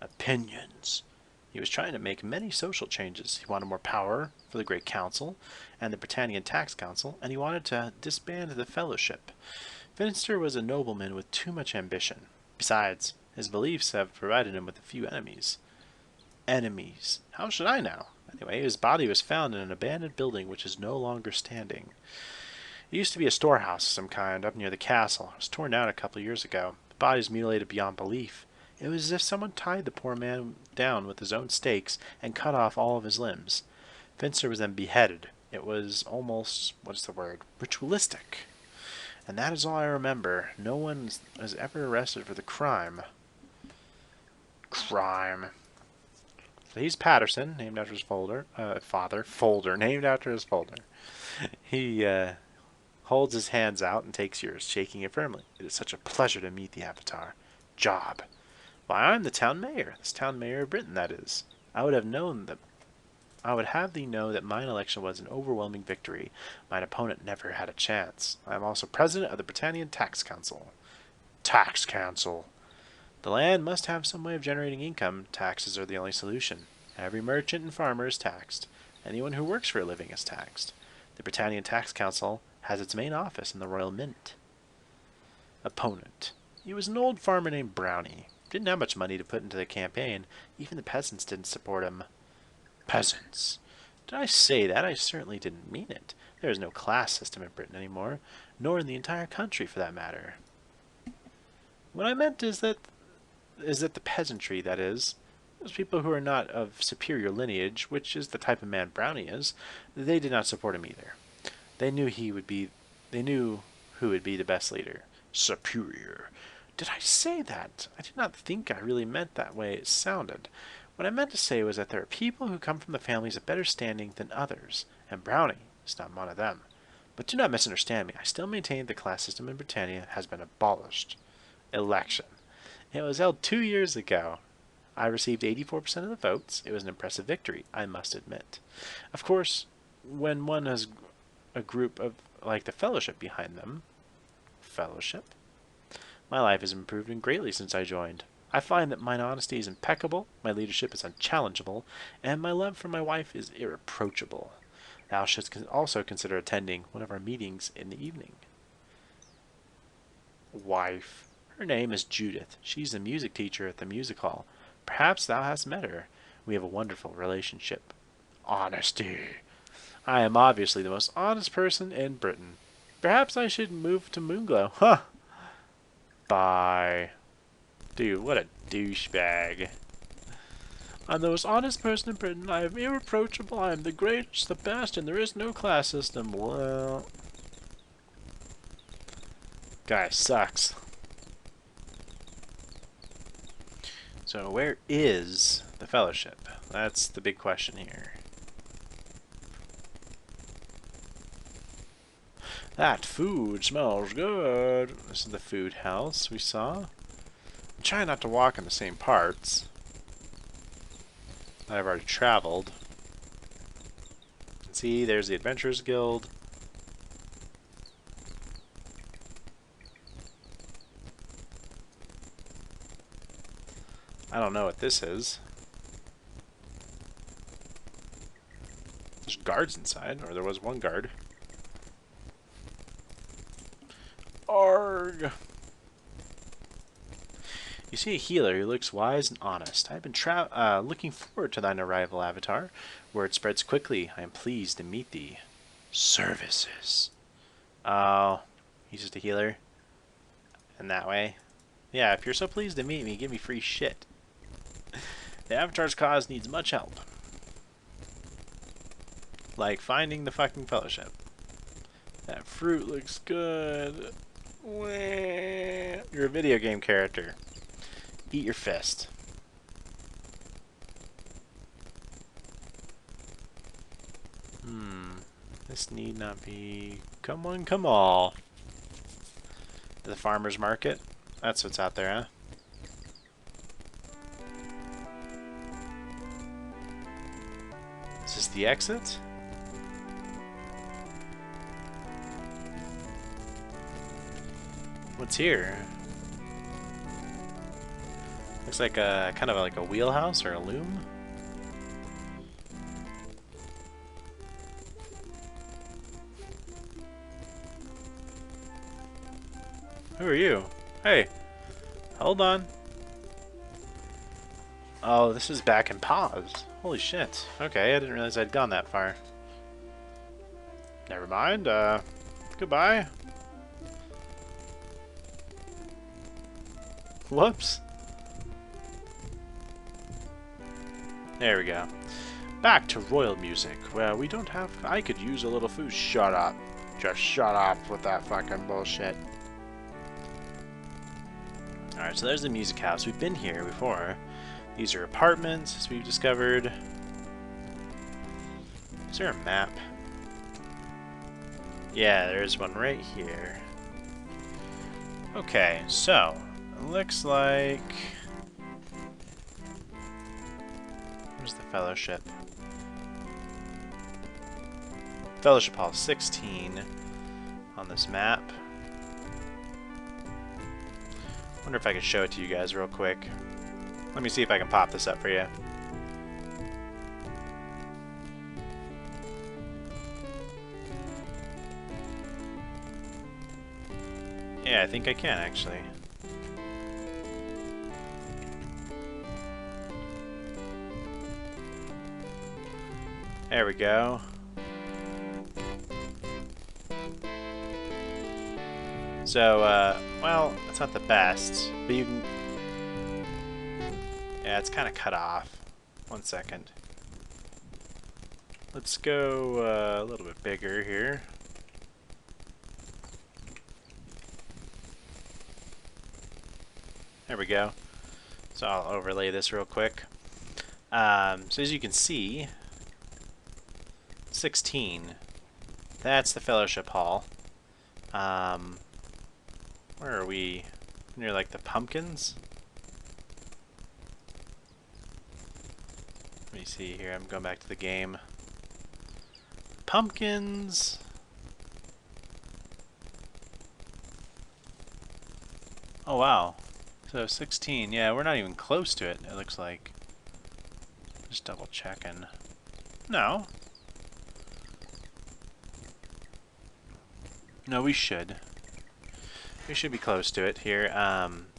Opinions. He was trying to make many social changes. He wanted more power for the Great Council and the Britannian Tax Council, and he wanted to disband the Fellowship. Finster was a nobleman with too much ambition. Besides, his beliefs have provided him with a few enemies. Enemies? How should I know? Anyway, his body was found in an abandoned building which is no longer standing. It used to be a storehouse of some kind up near the castle. It was torn down a couple of years ago. The body was mutilated beyond belief. It was as if someone tied the poor man down with his own stakes and cut off all of his limbs. Finster was then beheaded. It was almost, what is the word, ritualistic. And that is all I remember. No one was ever arrested for the crime. Crime. So he's Patterson, named after his father. Folder, named after his folder. He holds his hands out and takes yours, shaking it firmly. It is such a pleasure to meet the Avatar. Job. Why, I'm the town mayor. This town mayor of Britain, that is. I would have thee know that mine election was an overwhelming victory. Mine opponent never had a chance. I am also president of the Britannian Tax Council. Tax Council. The land must have some way of generating income. Taxes are the only solution. Every merchant and farmer is taxed. Anyone who works for a living is taxed. The Britannian Tax Council has its main office in the Royal Mint. Opponent. He was an old farmer named Brownie. Didn't have much money to put into the campaign. Even the peasants didn't support him. Peasants. Did I say that? I certainly didn't mean it. There is no class system in Britain anymore, nor in the entire country for that matter. What I meant is that the peasantry, that is, those people who are not of superior lineage, which is the type of man Brownie is, they did not support him either. They knew who would be the best leader. Superior. Did I say that? I did not think I really meant that way it sounded. What I meant to say was that there are people who come from the families of better standing than others, and Brownie is not one of them. But do not misunderstand me. I still maintain the class system in Britannia has been abolished. Election. It was held 2 years ago. I received 84% of the votes. It was an impressive victory, I must admit. Of course, when one has a group of, like the Fellowship behind them, Fellowship? My life has improved greatly since I joined. I find that mine honesty is impeccable, my leadership is unchallengeable, and my love for my wife is irreproachable. Thou shouldst also consider attending one of our meetings in the evening. Wife. Her name is Judith. She's a music teacher at the music hall. Perhaps thou hast met her. We have a wonderful relationship. Honesty. I am obviously the most honest person in Britain. Perhaps I should move to Moonglow. Huh. Bye. Dude, what a douchebag. I'm the most honest person in Britain. I am irreproachable. I am the greatest, the best, and there is no class system. Well, guy sucks. So where is the Fellowship? That's the big question here. That food smells good. This is the food house we saw. I'm trying not to walk in the same parts that I've already traveled. See, there's the Adventurers Guild. I don't know what this is. There's guards inside, or there was one guard. Arg! You see a healer who looks wise and honest. I have been looking forward to thine arrival, Avatar. Word spreads quickly. I am pleased to meet thee. Services. Oh, he's just a healer. And that way. Yeah, if you're so pleased to meet me, give me free shit. The Avatar's cause needs much help. Like finding the fucking Fellowship. That fruit looks good. You're a video game character. Eat your fist. This need not be... Come on, come all. The farmer's market. That's what's out there, huh? Is this the exit? What's here? Looks like a kind of like a wheelhouse or a loom. Who are you? Hey, hold on. Oh, this is back in pause. Holy shit. Okay, I didn't realize I'd gone that far. Never mind, goodbye. Whoops. There we go. Back to royal music. Well, we don't have... I could use a little food. Shut up. Just shut up with that fucking bullshit. Alright, so there's the music house. We've been here before. These are apartments, as we've discovered. Is there a map? Yeah, there's one right here. Okay, so... it looks like... where's the Fellowship? Fellowship Hall 16 on this map. Wonder if I could show it to you guys real quick. Let me see if I can pop this up for you. Yeah, I think I can actually. There we go. So, well, it's not the best, but you can... yeah, it's kind of cut off. 1 second. Let's go a little bit bigger here. There we go. So I'll overlay this real quick. So as you can see, 16. That's the Fellowship Hall. Where are we? Near like the pumpkins? Let me see here. I'm going back to the game. Pumpkins. Oh wow. So 16. Yeah, we're not even close to it. It looks like. Just double checking. No. No, we should. We should be close to it here.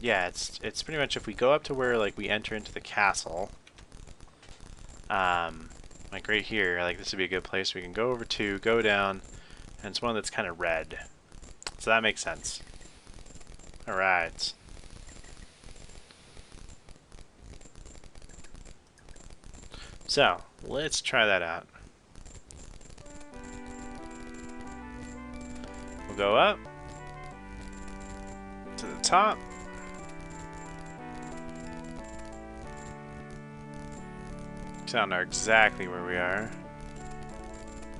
Yeah, it's pretty much if we go up to where like we enter into the castle. Like right here, like this would be a good place we can go over to, go down, and it's one that's kind of red. So that makes sense. Alright. So, let's try that out. We'll go up to the top. So I don't know exactly where we are.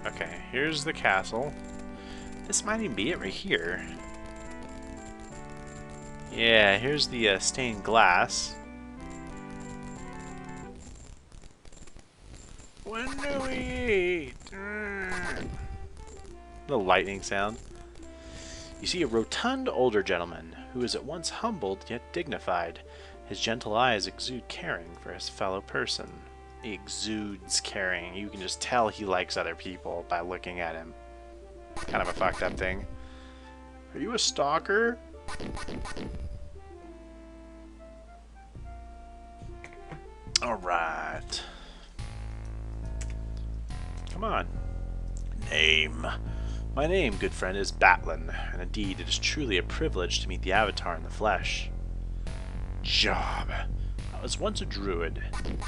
Okay, here's the castle. This might even be it right here. Yeah, here's the stained glass. When do we eat? The lightning sound. You see a rotund older gentleman who is at once humbled yet dignified. His gentle eyes exude caring for his fellow person. He exudes caring. You can just tell he likes other people by looking at him. Kind of a fucked up thing. Are you a stalker? Alright. Come on. Name. My name, good friend, is Batlin, and indeed it is truly a privilege to meet the Avatar in the flesh. Job. I was once a druid.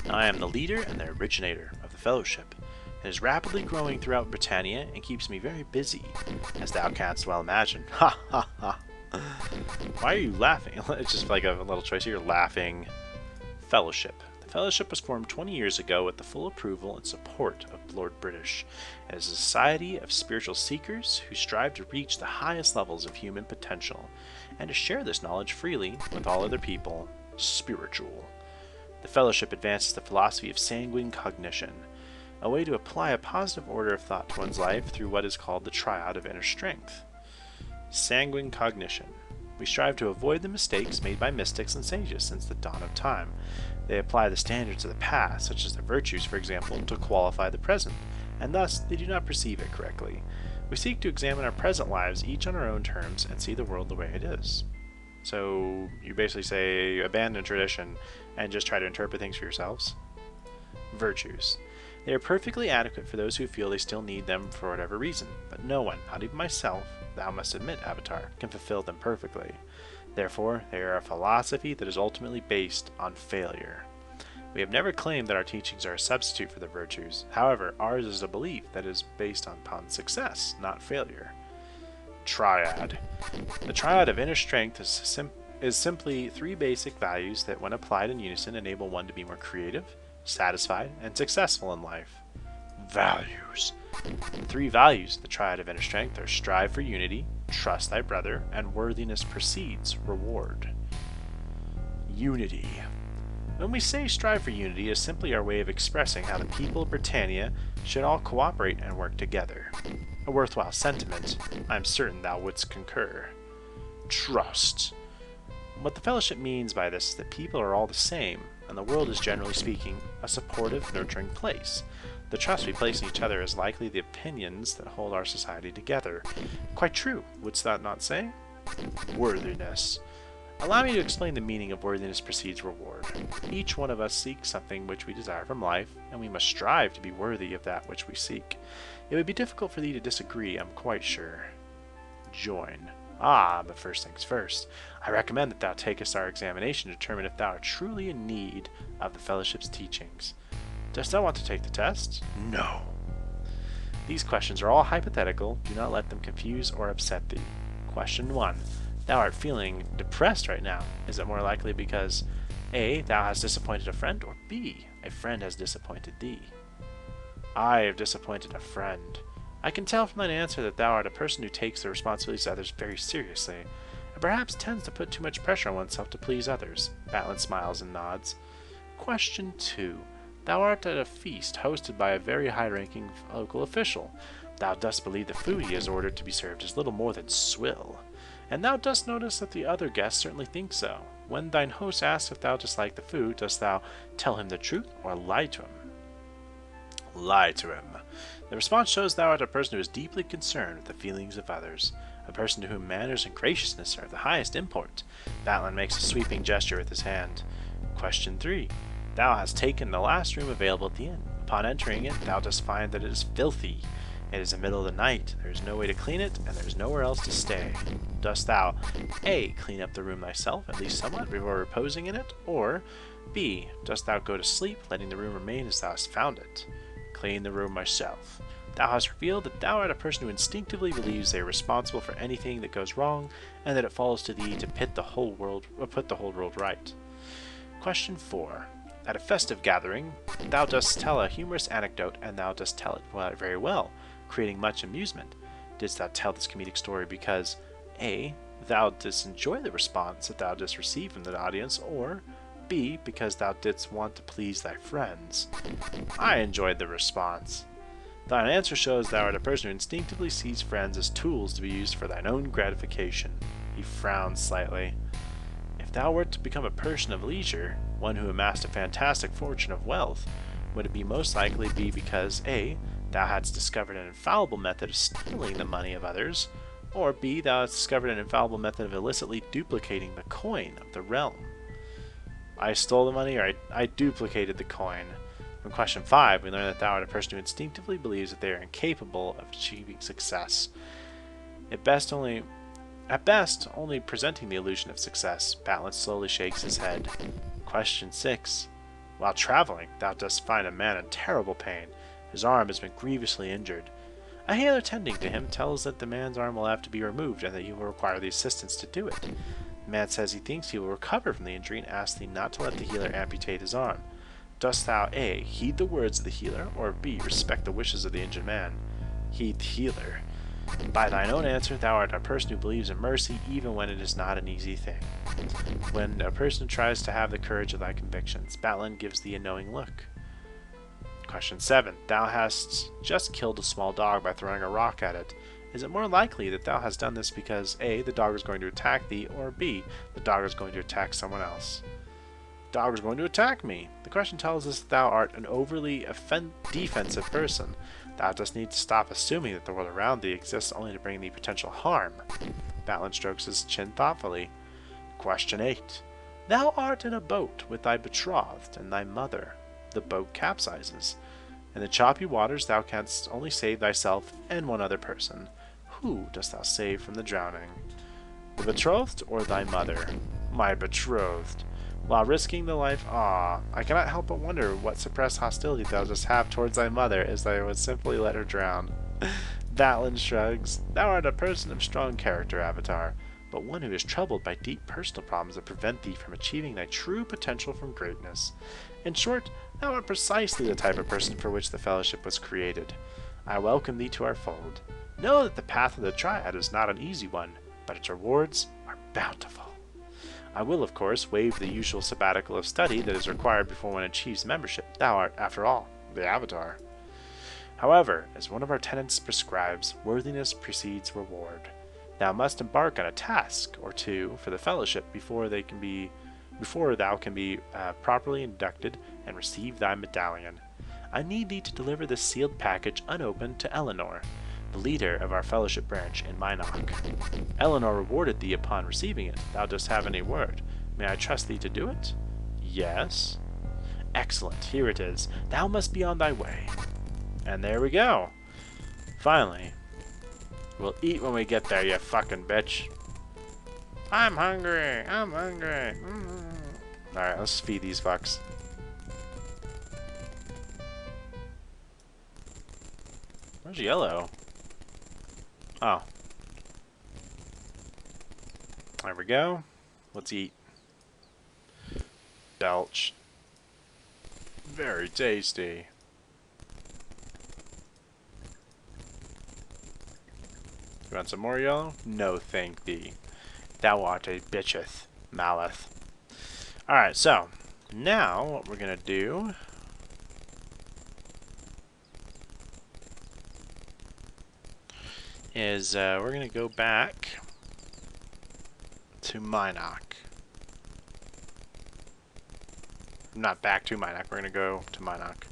Now I am the leader and the originator of the Fellowship. It is rapidly growing throughout Britannia and keeps me very busy, as thou canst well imagine. Ha ha ha. Why are you laughing? It's just like a little choice here. Laughing. Fellowship. The Fellowship was formed 20 years ago with the full approval and support of Lord British. It is a society of spiritual seekers who strive to reach the highest levels of human potential and to share this knowledge freely with all other people. Spiritual. The Fellowship advances the philosophy of sanguine cognition, a way to apply a positive order of thought to one's life through what is called the triad of inner strength. Sanguine cognition. We strive to avoid the mistakes made by mystics and sages since the dawn of time. They apply the standards of the past, such as the virtues, for example, to qualify the present, and thus they do not perceive it correctly. We seek to examine our present lives each on our own terms and see the world the way it is. So you basically say abandon tradition and just try to interpret things for yourselves. Virtues. They are perfectly adequate for those who feel they still need them for whatever reason, but no one, not even myself, thou must admit, Avatar, can fulfill them perfectly. Therefore, they are a philosophy that is ultimately based on failure. We have never claimed that our teachings are a substitute for the virtues. However, ours is a belief that is based upon success, not failure. Triad. The triad of inner strength is simply three basic values that, when applied in unison, enable one to be more creative, satisfied, and successful in life. Values. The three values of the triad of inner strength are strive for unity, trust thy brother, and worthiness precedes reward. Unity. When we say strive for unity, it is simply our way of expressing how the people of Britannia should all cooperate and work together. A worthwhile sentiment, I am certain thou wouldst concur. Trust. What the Fellowship means by this is that people are all the same, and the world is, generally speaking, a supportive, nurturing place. The trust we place in each other is likely the opinions that hold our society together. Quite true, wouldst thou not say? Worthiness. Allow me to explain the meaning of worthiness precedes reward. Each one of us seeks something which we desire from life, and we must strive to be worthy of that which we seek. It would be difficult for thee to disagree, I'm quite sure. Join. Ah, but first things first. I recommend that thou takest our examination to determine if thou art truly in need of the Fellowship's teachings. Dost thou want to take the test? No. These questions are all hypothetical. Do not let them confuse or upset thee. Question 1. Thou art feeling depressed right now. Is it more likely because A. Thou hast disappointed a friend, or B. A friend has disappointed thee? I have disappointed a friend. I can tell from thine answer that thou art a person who takes the responsibilities of others very seriously, and perhaps tends to put too much pressure on oneself to please others. Batlin smiles and nods. Question 2. Thou art at a feast hosted by a very high-ranking local official. Thou dost believe the food he has ordered to be served is little more than swill, and thou dost notice that the other guests certainly think so. When thine host asks if thou dislike the food, dost thou tell him the truth or lie to him? Lie to him. The response shows thou art a person who is deeply concerned with the feelings of others, a person to whom manners and graciousness are of the highest import. Batlin makes a sweeping gesture with his hand. Question 3. Thou hast taken the last room available at the inn. Upon entering it, thou dost find that it is filthy. It is the middle of the night, there is no way to clean it, and there is nowhere else to stay. Dost thou A. Clean up the room thyself, at least somewhat, before reposing in it, or B. Dost thou go to sleep, letting the room remain as thou hast found it? Clean the room myself. Thou hast revealed that thou art a person who instinctively believes they are responsible for anything that goes wrong, and that it falls to thee to put the whole world right. Question 4. At a festive gathering, thou dost tell a humorous anecdote, and thou dost tell it very well, creating much amusement. Didst thou tell this comedic story because A. Thou didst enjoy the response that thou didst receive from the audience, or B. Because thou didst want to please thy friends? I enjoyed the response. Thine answer shows thou art a person who instinctively sees friends as tools to be used for thine own gratification. He frowned slightly. If thou wert to become a person of leisure, one who amassed a fantastic fortune of wealth, would it be most likely be because A. Thou hadst discovered an infallible method of stealing the money of others, or B. Thou hadst discovered an infallible method of illicitly duplicating the coin of the realm? I stole the money, or I duplicated the coin. From question 5, we learn that thou art a person who instinctively believes that they are incapable of achieving success. At best, only presenting the illusion of success. Batlin slowly shakes his head. Question 6. While traveling, thou dost find a man in terrible pain. His arm has been grievously injured. A healer tending to him tells that the man's arm will have to be removed and that he will require the assistance to do it. The man says he thinks he will recover from the injury and asks thee not to let the healer amputate his arm. Dost thou A. Heed the words of the healer, or B. Respect the wishes of the injured man? Heed the healer. By thine own answer, thou art a person who believes in mercy even when it is not an easy thing. When a person tries to have the courage of thy convictions, Batlin gives thee a knowing look. Question 7. Thou hast just killed a small dog by throwing a rock at it. Is it more likely that thou hast done this because A. The dog is going to attack thee, or B. The dog is going to attack someone else? The dog is going to attack me. The question tells us that thou art an overly defensive person. Thou dost need to stop assuming that the world around thee exists only to bring thee potential harm. Batlin strokes his chin thoughtfully. Question 8. Thou art in a boat with thy betrothed and thy mother. The boat capsizes. In the choppy waters thou canst only save thyself and one other person. Who dost thou save from the drowning? The betrothed or thy mother? My betrothed. While risking the life, I cannot help but wonder what suppressed hostility thou dost have towards thy mother, as thou would simply let her drown. Batlin shrugs. Thou art a person of strong character, Avatar, but one who is troubled by deep personal problems that prevent thee from achieving thy true potential from greatness. In short, thou art precisely the type of person for which the Fellowship was created. I welcome thee to our fold. Know that the path of the Triad is not an easy one, but its rewards are bountiful. I will, of course, waive the usual sabbatical of study that is required before one achieves membership. Thou art, after all, the Avatar. However, as one of our tenets prescribes, worthiness precedes reward. Thou must embark on a task or two for the Fellowship before thou can be properly inducted and receive thy medallion. I need thee to deliver this sealed package unopened to Eleanor, the leader of our Fellowship branch in Minok. Eleanor rewarded thee upon receiving it. Thou dost have any word. May I trust thee to do it? Yes. Excellent. Here it is. Thou must be on thy way. And there we go. Finally. We'll eat when we get there, you fucking bitch. I'm hungry. I'm hungry. Alright, let's feed these fucks. Where's Yellow? Oh. There we go. Let's eat. Belch. Very tasty. You want some more Yellow? No, thank thee. Thou art a bitcheth, Maleth. Alright, so, now what we're gonna do is we're gonna go back to Minok. Not back to Minok, we're gonna go to Minok.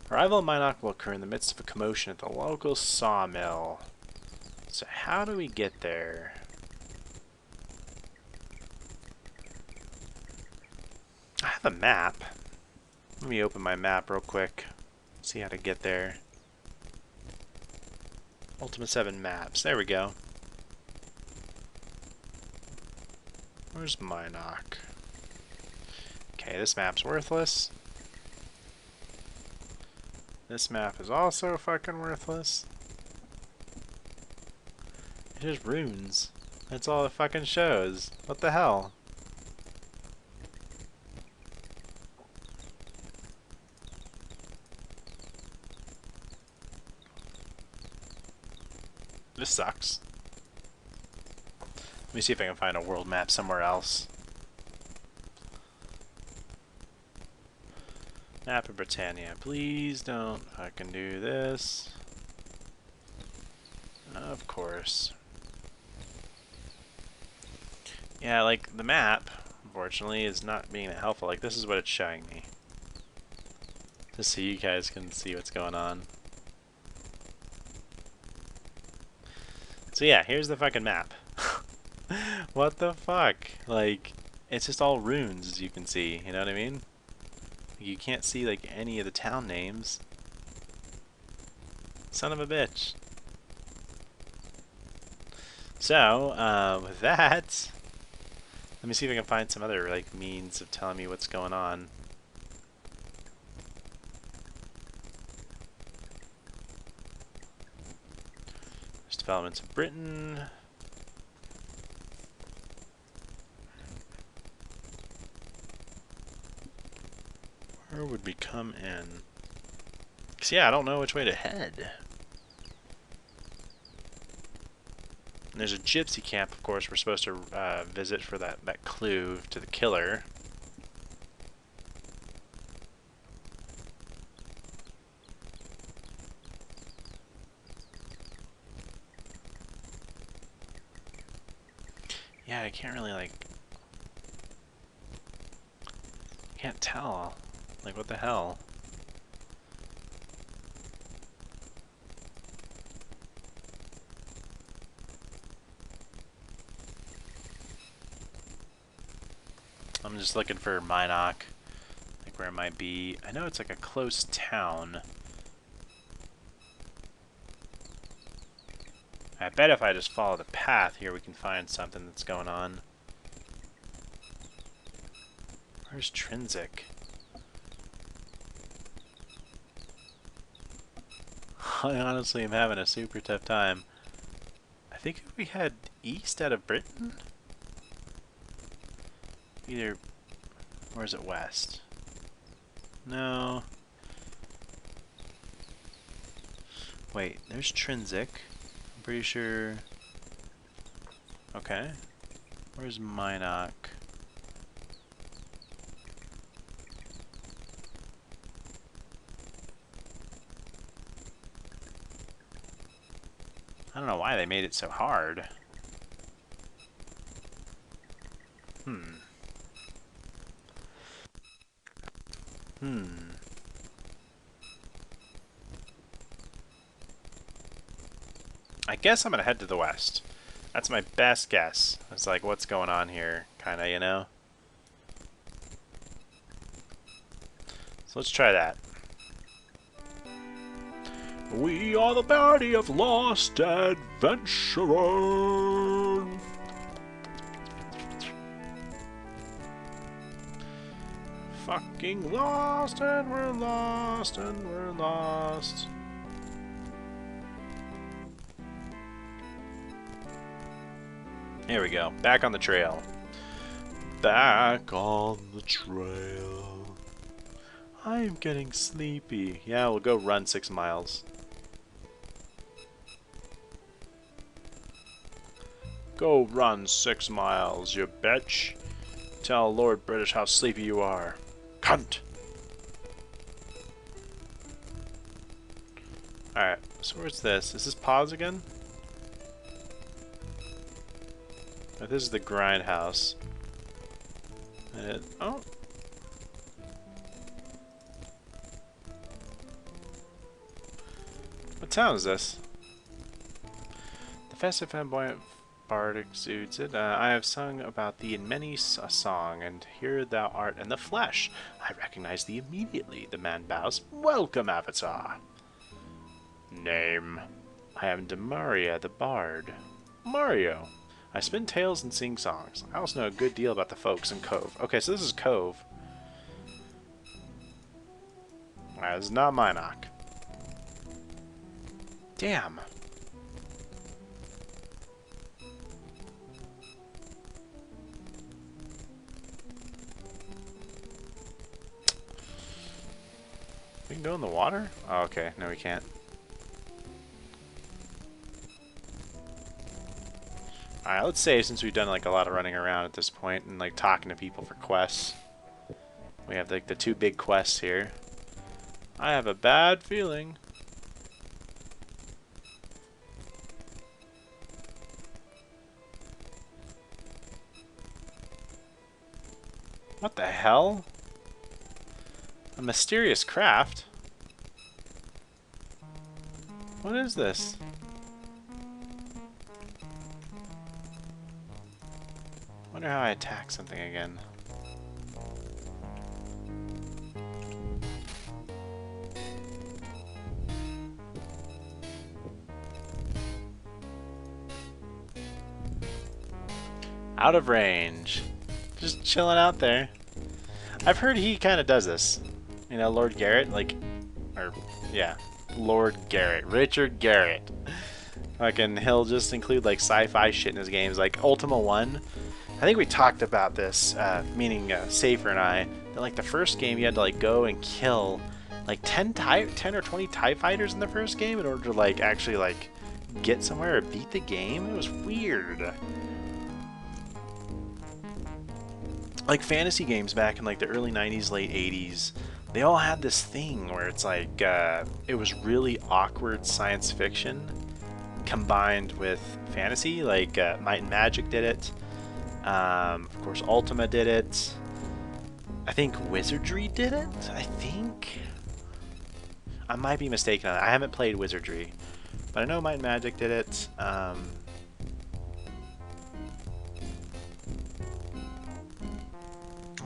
Arrival in Minok will occur in the midst of a commotion at the local sawmill. So how do we get there? I have a map. Let me open my map real quick. See how to get there. Ultima VII maps. There we go. Where's Minok? Okay, this map's worthless. This map is also fucking worthless. It just runes. That's all it fucking shows. What the hell? This sucks. Let me see if I can find a world map somewhere else. Map of Britannia. Please don't fucking do this. Of course. Yeah, like, the map, unfortunately, is not being that helpful. Like, this is what it's showing me. Just so you guys can see what's going on. So yeah, here's the fucking map. What the fuck? Like, it's just all runes, as you can see, you know what I mean? You can't see, like, any of the town names. Son of a bitch. So, with that, let me see if I can find some other, like, means of telling me what's going on. There's developments of Britain. Where would we come in? 'Cause yeah, I don't know which way to head. And there's a gypsy camp, of course, we're supposed to visit for that clue to the killer. Yeah, I can't really, like... can't tell. Like, what the hell? I'm just looking for Minoc, like where it might be. I know it's like a close town. I bet if I just follow the path here, we can find something that's going on. Where's Trinsic? I honestly am having a super tough time. I think if we head east out of Britain? Either... Or is it west? No. Wait, there's Trinsic. I'm pretty sure... Okay. Where's Minoc? I don't know why they made it so hard. I guess I'm gonna head to the west. That's my best guess. It's like, what's going on here? Kinda, you know? So let's try that. We are the party of lost adventurers. Fucking lost and we're lost and we're lost. Here we go. Back on the trail. Back on the trail. I am getting sleepy. Yeah, we'll go run 6 miles. Go run 6 miles, you bitch. Tell Lord British how sleepy you are. Cunt! Alright, so where's this? Is this pause again? Oh, this is the grindhouse. Oh. What town is this? The festive flamboyant bard exudes it. I have sung about thee in many a song, and here thou art in the flesh. I recognize thee immediately. The man bows. Welcome, Avatar. Name. I am Demaria the bard. Mario. I spin tales and sing songs. I also know a good deal about the folks in Cove. Okay, so this is Cove. Alright, this is not Minoc. Damn. We can go in the water? Oh, okay. No, we can't. Alright, let's say since we've done like a lot of running around at this point and like talking to people for quests. We have like the 2 big quests here. I have a bad feeling. What the hell? A mysterious craft? What is this? Wonder how I attack something again. Out of range. Just chilling out there. I've heard he kind of does this. You know, Lord Garrett, like, or, yeah, Lord Garrett, Richard Garrett. Fucking, he'll just include, like, sci-fi shit in his games, like Ultima 1. I think we talked about this, meaning Safer and I, that, like, the first game you had to, like, go and kill, like, 10 or 20 TIE fighters in the first game in order to, like, actually, like, get somewhere or beat the game. It was weird. Like, fantasy games back in, like, the early 90s, late 80s, they all had this thing where it's like, it was really awkward science fiction combined with fantasy. Like, Might and Magic did it. Of course, Ultima did it. I think Wizardry did it? I think? I might be mistaken on that. I haven't played Wizardry, but I know Might and Magic did it.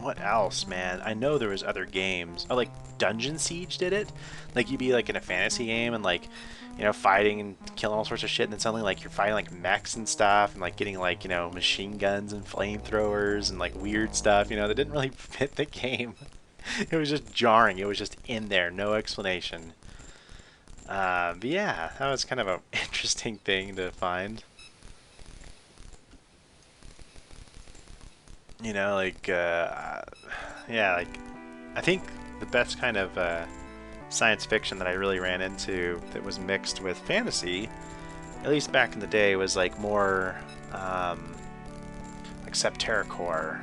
what else, man? I know there was other games. Oh, like Dungeon Siege did it. Like you'd be like in a fantasy game and like, you know, fighting and killing all sorts of shit, and then suddenly like you're fighting like mechs and stuff, and like getting like, you know, machine guns and flamethrowers and like weird stuff, you know, that didn't really fit the game. It was just jarring. It was just in there, no explanation. But yeah, that was kind of an interesting thing to find. You know, like, yeah, like, I think the best kind of science fiction that I really ran into that was mixed with fantasy, at least back in the day, was like more like Septerracore.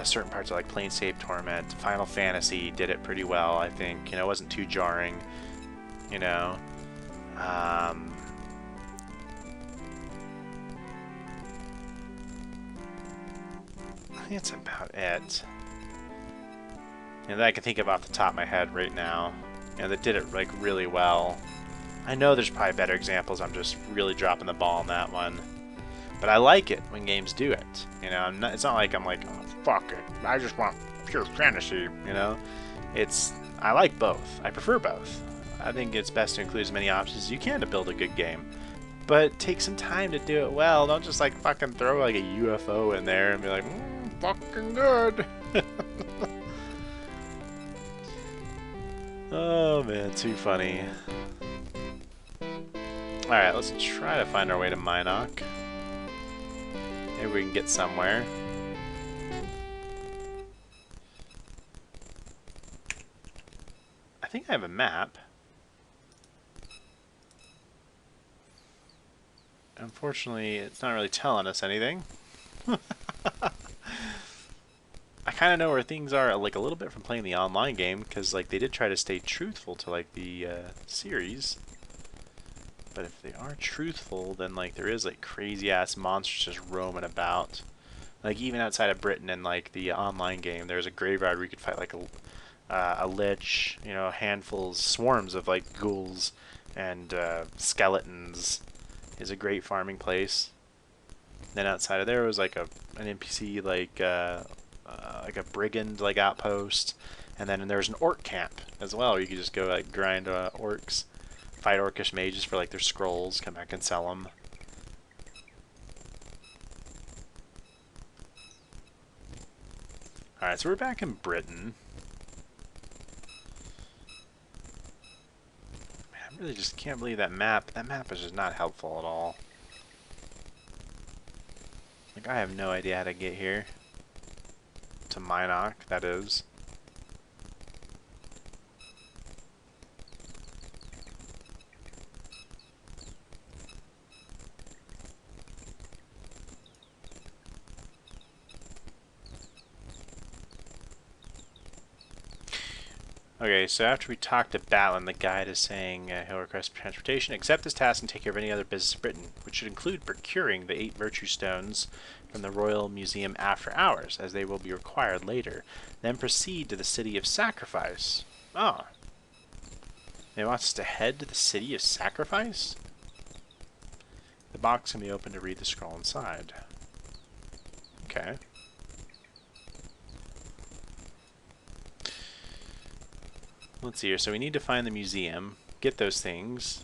Certain parts of like Planescape Torment, Final Fantasy did it pretty well, I think. You know, it wasn't too jarring. You know, I think that's about it. You know, that I can think of off the top of my head right now. You know, that did it like really well. I know there's probably better examples. I'm just really dropping the ball on that one. But I like it when games do it. You know, it's not like I'm like, oh, fuck it, I just want pure fantasy. You know, I like both. I prefer both. I think it's best to include as many options as you can to build a good game. But take some time to do it well. Don't just like fucking throw like a UFO in there and be like, fucking good. Oh man, too funny. Alright, let's try to find our way to Minok. Maybe we can get somewhere. I think I have a map. Unfortunately, it's not really telling us anything. I kind of know where things are, like a little bit from playing the online game, because like they did try to stay truthful to like the series. But if they are truthful, then like there is like crazy ass monsters just roaming about. Like even outside of Britain in like the online game, there's a graveyard where you could fight like a lich, you know, handfuls, swarms of like ghouls and skeletons. Is a great farming place. Then outside of there was like an NPC like a brigand like outpost, and then there's an orc camp as well where you could just go like grind orcs, fight orcish mages for like their scrolls, come back and sell them. Alright, so we're back in Britain. Man, I really just can't believe that map. That map is just not helpful at all. Like, I have no idea how to get here. To Minok, that is. Okay, so after we talked to Batlin, the guide is saying he'll request transportation, accept this task, and take care of any other business of Britain, which should include procuring the 8 virtue stones from the Royal Museum after hours, as they will be required later. Then proceed to the City of Sacrifice. Oh. He wants us to head to the City of Sacrifice? The box can be opened to read the scroll inside. Okay. Let's see here. So we need to find the museum, get those things,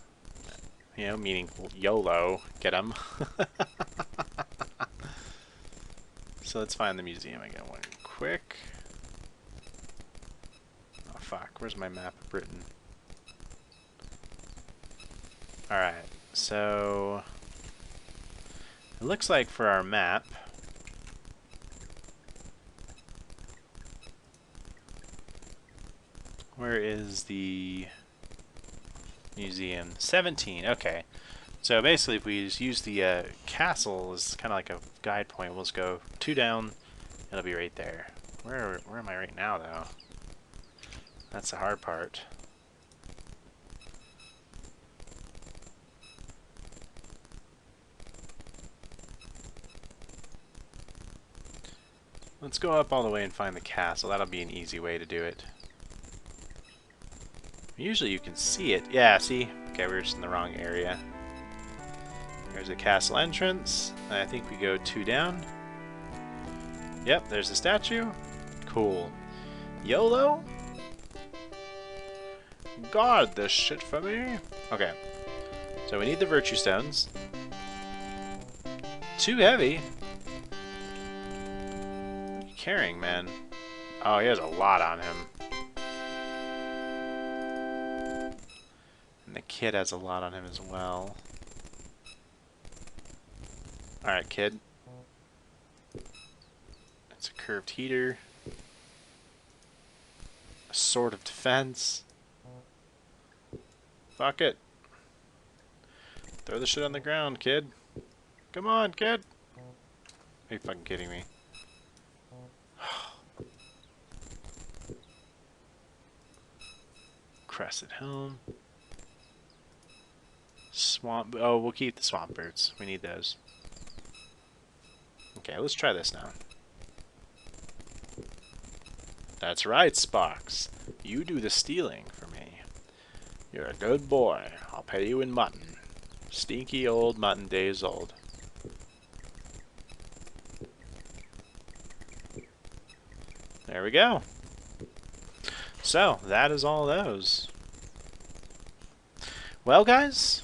you know, meaning YOLO, get them. So let's find the museum again one quick. Oh fuck, where's my map of Britain? Alright, so it looks like for our map, where is the museum? 17, okay. So basically if we just use the castle as kind of like a guide point, we'll just go 2 down, it'll be right there. Where am I right now though? That's the hard part. Let's go up all the way and find the castle. That'll be an easy way to do it. Usually you can see it. Yeah, see? Okay, we're just in the wrong area. There's a castle entrance. And I think we go 2 down. Yep, there's the statue. Cool. YOLO? Guard this shit for me. Okay. So we need the virtue stones. Too heavy. What are you carrying, man? Oh, he has a lot on him. And the kid has a lot on him as well. Alright, kid. It's a curved heater. A sword of defense. Fuck it. Throw the shit on the ground, kid. Come on, kid. Are you fucking kidding me? Crescent Helm. Swamp. Oh, we'll keep the swamp birds. We need those. Okay, let's try this now. That's right, Sparks. You do the stealing for me. You're a good boy. I'll pay you in mutton. Stinky old mutton days old. There we go. So, that is all those. Well, guys,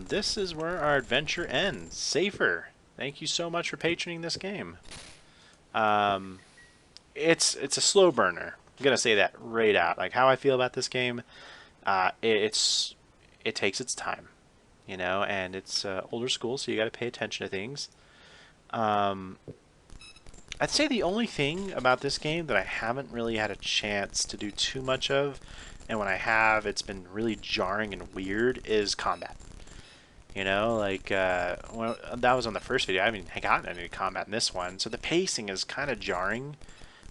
this is where our adventure ends. Safer, thank you so much for patroning this game. It's a slow burner. I'm gonna say that right out. Like how I feel about this game, it takes its time, you know, and it's older school, so you got to pay attention to things. I'd say the only thing about this game that I haven't really had a chance to do too much of, and when I have, it's been really jarring and weird, is combat. You know, like, when that was on the first video. I haven't gotten any combat in this one, so the pacing is kind of jarring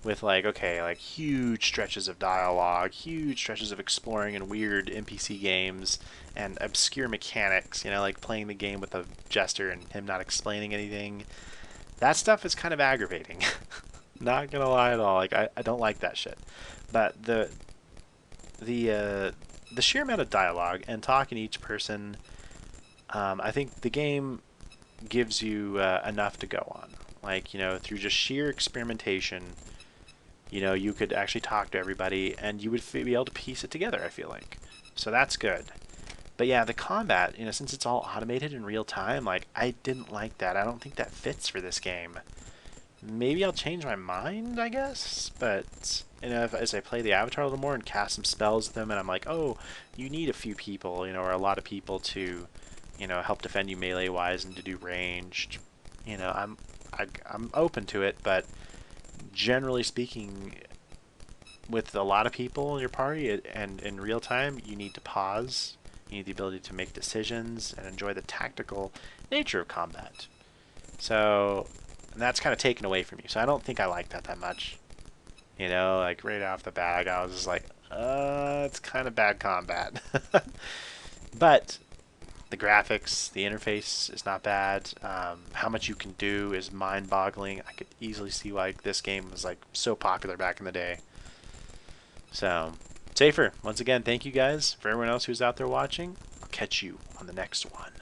with, like, okay, like, huge stretches of dialogue, huge stretches of exploring and weird NPC games, and obscure mechanics, you know, like playing the game with a jester and him not explaining anything. That stuff is kind of aggravating. Not gonna lie at all. Like I don't like that shit. But the sheer amount of dialogue and talking to each person, I think the game gives you enough to go on. Like, you know, through just sheer experimentation, you know, you could actually talk to everybody and you would be able to piece it together, I feel like. So that's good. But yeah, the combat, you know, since it's all automated in real time, like, I didn't like that. I don't think that fits for this game. Maybe I'll change my mind, I guess? But, you know, as I play the Avatar a little more and cast some spells with them, and I'm like, oh, you need a few people, you know, or a lot of people to, you know, help defend you melee-wise and to do ranged. You know, I'm open to it, but generally speaking, with a lot of people in your party and in real time, you need to pause. You need the ability to make decisions and enjoy the tactical nature of combat. So, and that's kind of taken away from you. So I don't think I like that much. You know, like right off the bat, I was just like, it's kind of bad combat. But the graphics, the interface is not bad. How much you can do is mind-boggling. I could easily see why this game was like so popular back in the day. So, Safer, once again, thank you guys. For everyone else who's out there watching, I'll catch you on the next one.